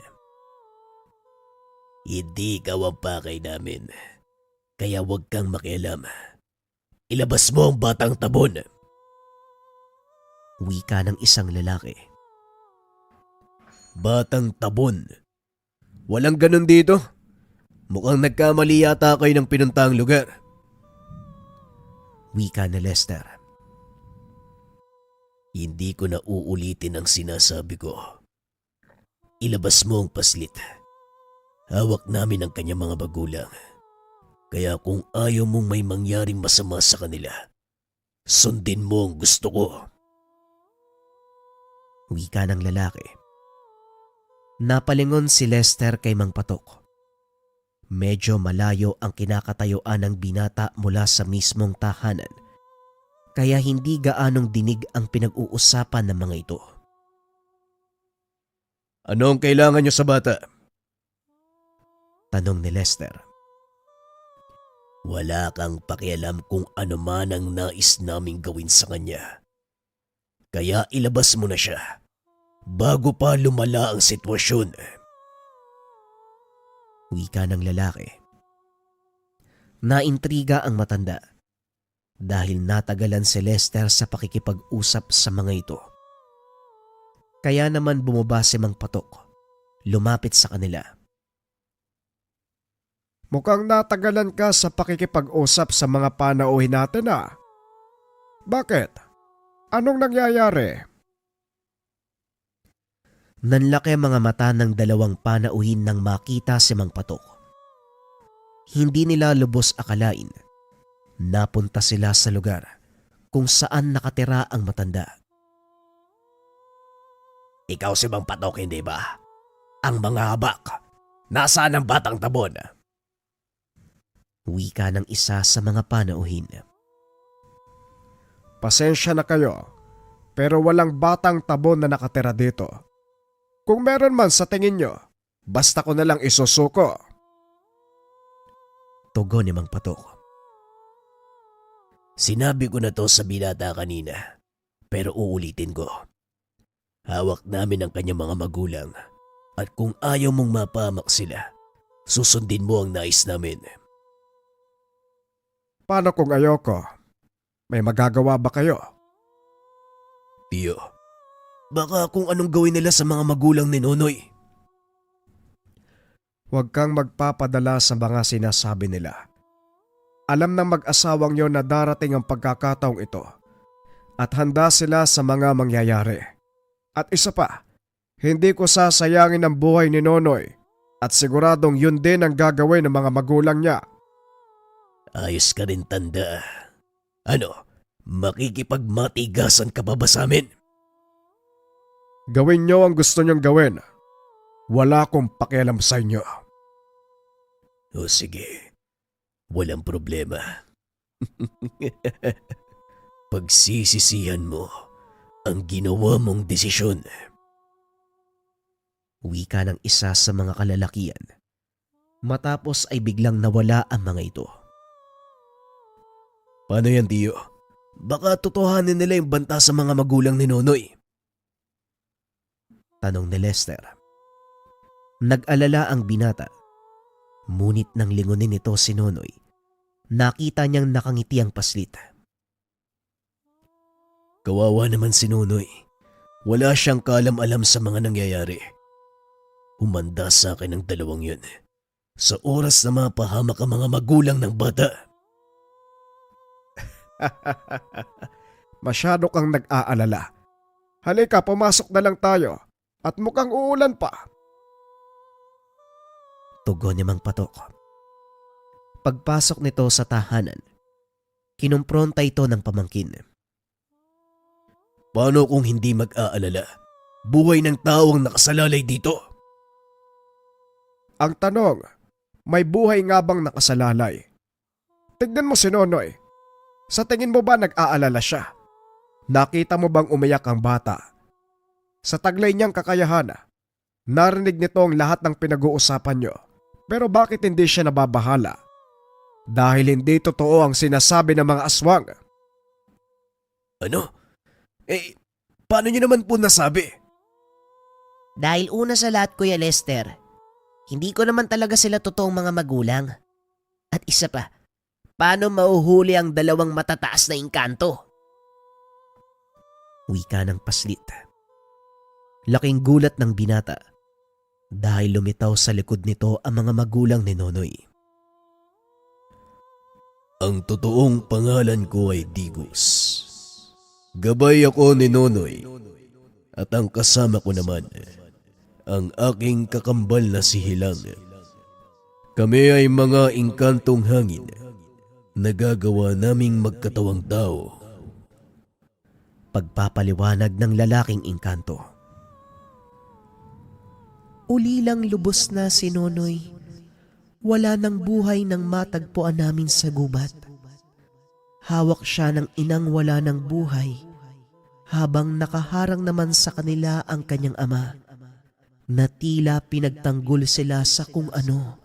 Hindi ikaw ang pakay namin, kaya huwag kang makialam. Ilabas mo ang batang tabon. Wika ng isang lalaki. Batang tabon? Walang ganun dito. Mukhang nagkamali yata kayo ng pinuntang lugar. Wika na Lester. Hindi ko na uulitin ang sinasabi ko. Ilabas mo ang paslit. Hawak namin ang kanyang mga bagulang. Kaya kung ayaw mong may mangyaring masama sa kanila, sundin mo ang gusto ko. Wika ng lalaki. Napalingon si Lester kay Mang Patok. Medyo malayo ang kinakatayuan ng binata mula sa mismong tahanan, kaya hindi gaanong dinig ang pinag-uusapan ng mga ito. Ano ang kailangan niyo sa bata? Tanong ni Lester. Wala kang pakialam kung ano man ang nais naming gawin sa kanya. Kaya ilabas mo na siya bago pa lumala ang sitwasyon. Wika ng lalaki. Naintriga ang matanda dahil natagalan si Lester sa pakikipag-usap sa mga ito. Kaya naman bumaba si Mang Patok. Lumapit sa kanila. Mukhang natagalan ka sa pakikipag-usap sa mga panauhin natin ah. Bakit? Anong nangyayari? Nanlaki ang mga mata ng dalawang panauhin nang makita si Mang Patok. Hindi nila lubos akalain. Napunta sila sa lugar kung saan nakatira ang matanda. Ikaw si Mang Patok, hindi ba? Ang mga habak. Nasaan ang batang tabon? Wika ng isa sa mga panauhin. Pasensya na kayo, pero walang batang tabon na nakatira dito. Kung meron man sa tingin nyo, basta ko na lang isusuko. Tugon ni Mang Patok. Sinabi ko na to sa binata kanina, pero uulitin ko. Hawak namin ang kanyang mga magulang at kung ayaw mong mapahamak sila, susundin mo ang nais namin. Paano kung ayoko? May magagawa ba kayo? Tiyo, baka kung anong gawin nila sa mga magulang ni Nonoy. Huwag kang magpapadala sa mga sinasabi nila. Alam ng mag-asawang yon na darating ang pagkakataong ito at handa sila sa mga mangyayari. At isa pa, hindi ko sasayangin ang buhay ni Nonoy at siguradong yun din ang gagawin ng mga magulang niya. Ayos ka rin, tanda. Ano, makikipagmatigasan ka pa ba sa amin? Gawin niyo ang gusto niyong gawin. Wala akong pakialam sa inyo. O sige, walang problema. Pagsisisihan mo ang ginawa mong desisyon. Wika ng isa sa mga kalalakian. Matapos ay biglang nawala ang mga ito. Paano yan, Tiyo? Baka totohanin nila yung banta sa mga magulang ni Nonoy. Tanong ni Lester. Nag-alala ang binata. Ngunit nang lingunin nito si Nonoy, nakita niyang nakangiti ang paslit. Kawawa naman si Nonoy. Wala siyang kalam-alam sa mga nangyayari. Humanda sa akin ang dalawang yun. Sa oras na mapahamak ang mga magulang ng bata. Masyado kang nag-aalala. Halika, pumasok na lang tayo at mukhang uulan pa. Tugon ni Mang Patok. Pagpasok nito sa tahanan, kinumpronta ito ng pamangkin. Paano kung hindi mag-aalala? Buhay ng tao ang nakasalalay dito. Ang tanong, may buhay nga bang nakasalalay? Tignan mo si Nonoy. Sa tingin mo ba nag-aalala siya? Nakita mo bang umiyak ang bata? Sa taglay niyang kakayahan, narinig nito ang lahat ng pinag-uusapan niyo. Pero bakit hindi siya nababahala? Dahil hindi totoo ang sinasabi ng mga aswang. Ano? Paano niyo naman po nasabi? Dahil una sa lahat, Kuya Lester, hindi ko naman talaga sila totoong mga magulang. At isa pa, paano mauhuli ang dalawang matataas na engkanto? Wika ng paslit. Laking gulat ng binata dahil lumitaw sa likod nito ang mga magulang ni Nonoy. Ang totoong pangalan ko ay Digos. Gabay ako ni Nonoy at ang kasama ko naman ang aking kakambal na si Hilang. Kami ay mga engkantong hangin na gagawa naming magkatawang tao. Pagpapaliwanag ng lalaking engkanto. Ulilang lubos na si Nonoy. Wala nang buhay nang matagpuan namin sa gubat. Hawak siya ng inang wala ng buhay, habang nakaharang naman sa kanila ang kanyang ama, na tila pinagtanggol sila sa kung ano.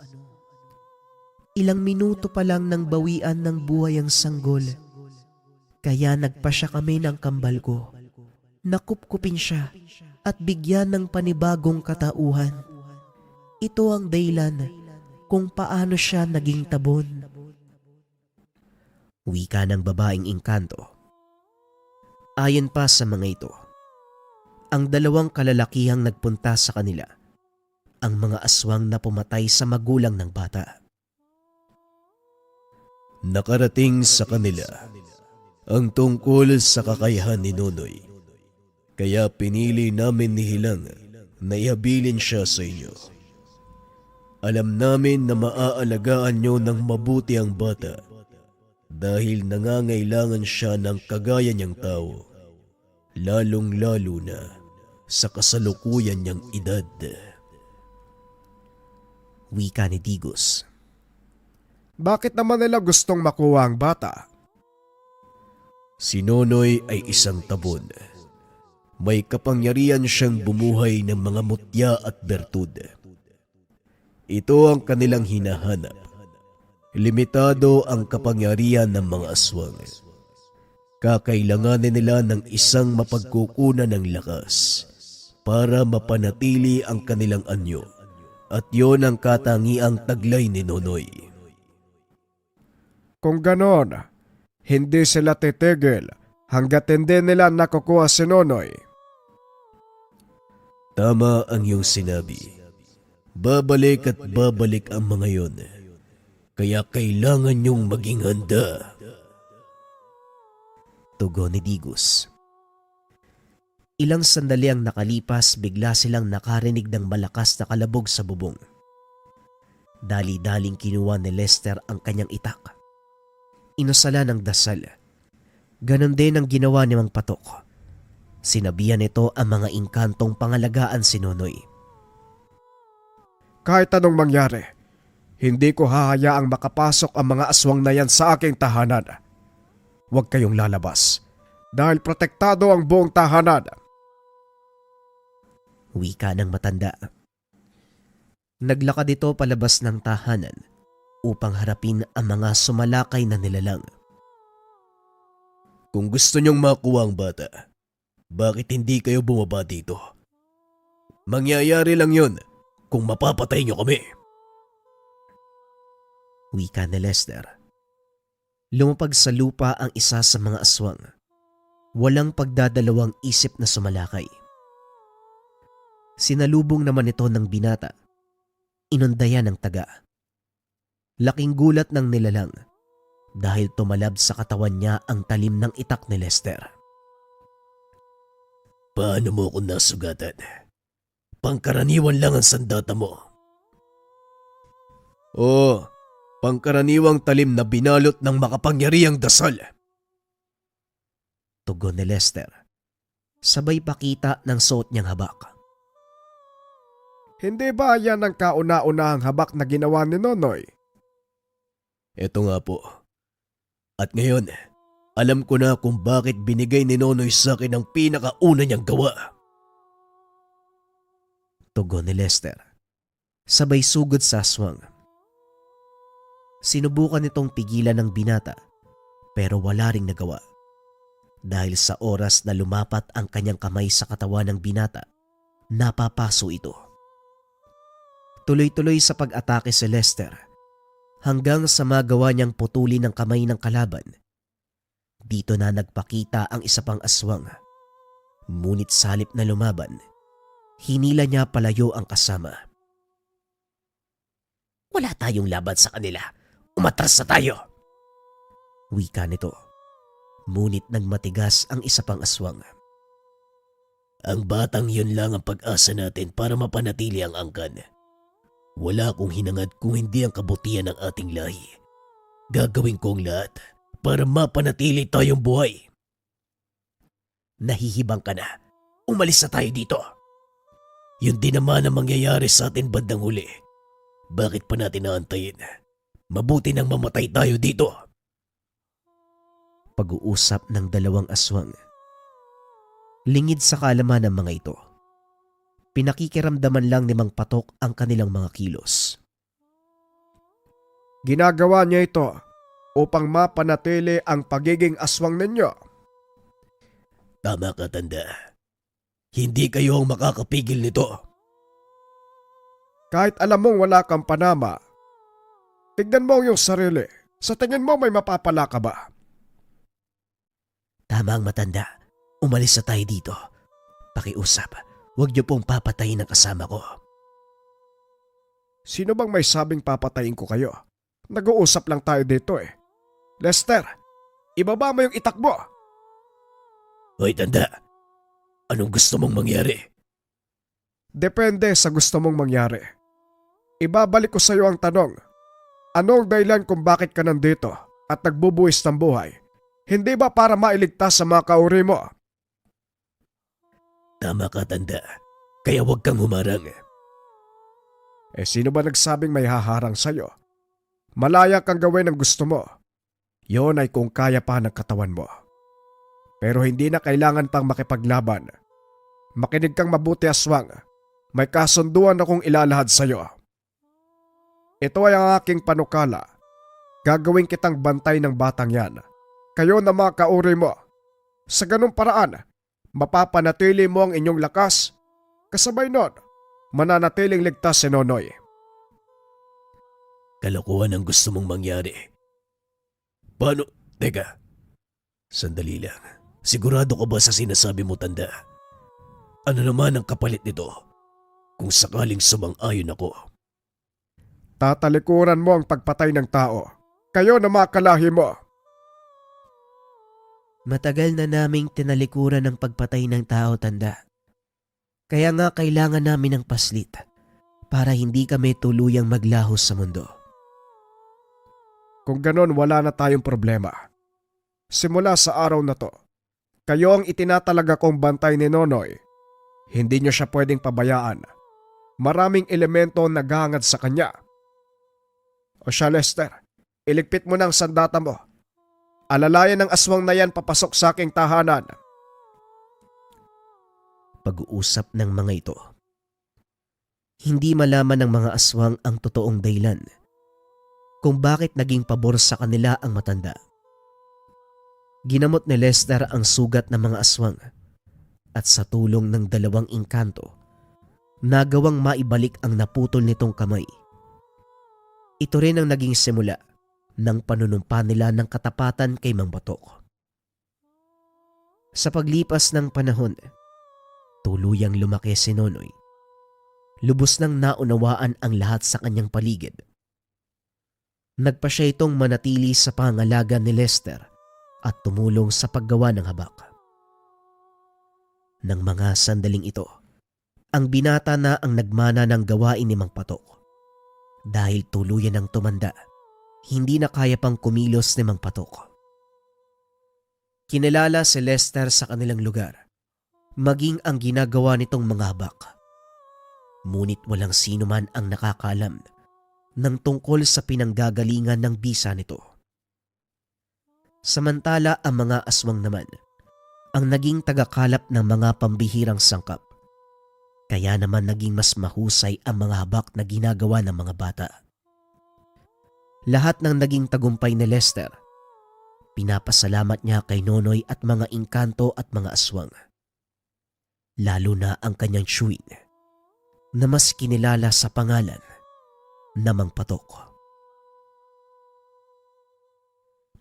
Ilang minuto pa lang nang bawian ng buhay ang sanggol, kaya nagpasya kami ng kambal ko. Nakupkupin siya at bigyan ng panibagong katauhan. Ito ang dahilan kung paano siya naging tabon. Wika ng babaeng engkanto. Ayon pa sa mga ito, ang dalawang kalalakihang nagpunta sa kanila, ang mga aswang na pumatay sa magulang ng bata. Nakarating sa kanila ang tungkol sa kakayahan ni Nonoy. Kaya pinili namin ni Hilang na ihabilin siya sa inyo. Alam namin na maaalagaan nyo ng mabuti ang bata dahil nangangailangan siya ng kagaya niyang tao, lalong-lalo na sa kasalukuyan niyang edad. Wika ni Digos. Bakit naman nila gustong makuha ang bata? Si Nonoy ay isang tabon. May kapangyarihan siyang bumuhay ng mga mutya at bertud. Ito ang kanilang hinahanap. Limitado ang kapangyarihan ng mga aswang. Kakailanganin nila ng isang mapagkukunan ng lakas para mapanatili ang kanilang anyo. At yon ang katangiang taglay ni Nonoy. Kung ganon, hindi sila titigil hanggat hindi nila nakukuha si Nonoy. Tama ang iyong sinabi. Babalik at babalik ang mga yon. Kaya kailangan niyong maging handa. Tugon ni Digos. Ilang sandali ang nakalipas, bigla silang nakarinig ng malakas na kalabog sa bubong. Dali-daling kinuha ni Lester ang kanyang itak. Inusala ng dasal. Ganon din ang ginawa ni Mang Patok. Sinabihan nito ang mga inkantong pangalagaan si Nonoy. Kahit anong mangyari, hindi ko hahayaang makapasok ang mga aswang na yan sa aking tahanan. Huwag kayong lalabas dahil protektado ang buong tahanan. Wika ng matanda. Naglakad ito palabas ng tahanan upang harapin ang mga sumalakay na nilalang. Kung gusto niyong makuha ang bata, bakit hindi kayo bumaba dito? Mangyayari lang yon kung mapapatay niyo kami. Wika ni Lester. Lumapag sa lupa ang isa sa mga aswang. Walang pagdadalawang isip na sumalakay. Sinalubong naman ito ng binata. Inundayan ng taga. Laking gulat ng nilalang dahil tumalab sa katawan niya ang talim ng itak ni Lester. Paano mo ako nasugatan? Pangkaraniwan lang ang sandata mo. Oo, pangkaraniwang talim na binalot ng makapangyarihang dasal. Tugon ni Lester. Sabay pakita ng suot niyang habak. Hindi ba yan ang kauna-unahang habak na ginawa ni Nonoy? Ito nga po. At ngayon, alam ko na kung bakit binigay ni Nonoy sa akin ang pinakauna niyang gawa. Tugon ni Lester. Sabay sugod sa aswang. Sinubukan nitong pigilan ng binata pero wala ring nagawa. Dahil sa oras na lumapat ang kanyang kamay sa katawan ng binata, napapaso ito. Tuloy-tuloy sa pag-atake si Lester hanggang sa magawa niyang putulin ng kamay ng kalaban. Dito na nagpakita ang isa pang aswang. Ngunit sa halip na lumaban, hinila niya palayo ang kasama. Wala tayong laban sa kanila. Umatras na tayo. Wika nito. Ngunit nagmatigas ang isa pang aswang. Ang batang yun lang ang pag-asa natin para mapanatili ang angkan. Wala akong hinangad kung hindi ang kabutihan ng ating lahi. Gagawin ko ang lahat para mapanatili tayong buhay. Nahihibang ka na. Umalis na tayo dito. Yun din naman ang mangyayari sa atin bandang huli. Bakit pa natin naantayin? Mabuti nang mamatay tayo dito. Pag-uusap ng dalawang aswang. Lingid sa kaalaman ng mga ito. Pinakikiramdaman lang ni Mang Patok ang kanilang mga kilos. Ginagawa niya ito upang mapanatili ang pagiging aswang ninyo. Tama ka, tanda. Hindi kayo ang makakapigil nito. Kahit alam mong wala kang panama, tignan mo ang iyong sarili. Sa tingin mo may mapapala ka ba? Tama ang matanda. Umalis na tayo dito. Pakiusap, huwag niyo pong papatayin ang kasama ko. Sino bang may sabing papatayin ko kayo? Nag-uusap lang tayo dito eh. Lester, ibaba mo yung itak mo. Hoy tanda, anong gusto mong mangyari? Depende sa gusto mong mangyari. Ibabalik ko sa iyo ang tanong. Ano ang dahilan kung bakit ka nandito at nagbubuwis ng buhay? Hindi ba para mailigtas sa mga kauri mo? Tama ka tanda, kaya huwag kang humarang. Sino ba nagsabing may haharang sa iyo? Malaya kang gawin ang gusto mo. Yon ay kung kaya pa ng katawan mo. Pero hindi na kailangan pang makipaglaban. Makinig kang mabuti, aswang. May kasunduan akong ilalahad sa iyo. Ito ay ang aking panukala. Gagawin kitang bantay ng batang yan. Kayo na mga kauri mo. Sa ganung paraan, mapapanatili mo ang inyong lakas. Kasabay nun, mananatiling ligtas si Nonoy. Kalokohan ang gusto mong mangyari. Paano? Teka, sandali lang. Sigurado ka ba sa sinasabi mo tanda? Ano naman ang kapalit nito kung sakaling sumang-ayon ako? Tatalikuran mo ang pagpatay ng tao. Kayo na mga kalahi mo. Matagal na naming tinalikuran ng pagpatay ng tao, tanda. Kaya nga kailangan namin ng paslit para hindi kami tuluyang maglahos sa mundo. Kung ganon, wala na tayong problema. Simula sa araw na to, kayo ang itinatalaga kong bantay ni Nonoy. Hindi niyo siya pwedeng pabayaan. Maraming elemento ang naghahangad sa kanya. O siya, Lester, iligpit mo ng sandata mo. Alalayan ng aswang na yan papasok sa aking tahanan. Pag-uusap ng mga ito. Hindi malaman ng mga aswang ang totoong dahilan kung bakit naging pabor sa kanila ang matanda. Ginamot ni Lester ang sugat ng mga aswang at sa tulong ng dalawang engkanto, nagawang maibalik ang naputol nitong kamay. Ito rin ang naging simula ng panunumpa nila ng katapatan kay Mang Batok. Sa paglipas ng panahon, tuluyang lumaki si Nonoy. Lubos nang naunawaan ang lahat sa kanyang paligid. Nagpa siya itong manatili sa pangalaga ni Lester at tumulong sa paggawa ng habak. Nang mga sandaling ito, ang binata na ang nagmana ng gawain ni Mang Patok. Dahil tuluyan ng tumanda, hindi na kaya pang kumilos ni Mang Patok. Kinilala si Lester sa kanilang lugar, maging ang ginagawa nitong mga habak. Ngunit walang sino man ang nakakaalam ng tungkol sa pinanggagalingan ng bisa nito. Samantala ang mga aswang naman ang naging tagakalap ng mga pambihirang sangkap. Kaya naman naging mas mahusay ang mga habak na ginagawa ng mga bata. Lahat ng naging tagumpay ni Lester, pinapasalamat niya kay Nonoy at mga engkanto at mga aswang. Lalo na ang kanyang chewing na mas kinilala sa pangalan na Mang Patok.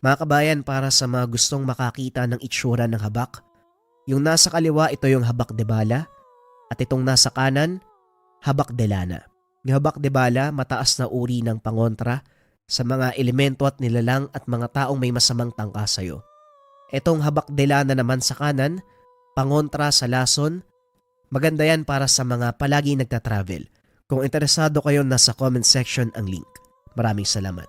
Mga kabayan, para sa mga gustong makakita ng itsura ng habak, yung nasa kaliwa ito yung habak de bala at itong nasa kanan, habak de lana. Yung habak de bala, mataas na uri ng pangontra sa mga elemento at nilalang at mga taong may masamang tangka sa'yo. Itong habak de lana naman sa kanan, pangontra sa lason. Maganda yan para sa mga palagi nagtatravel. Kung interesado kayo, nasa comment section ang link. Maraming salamat.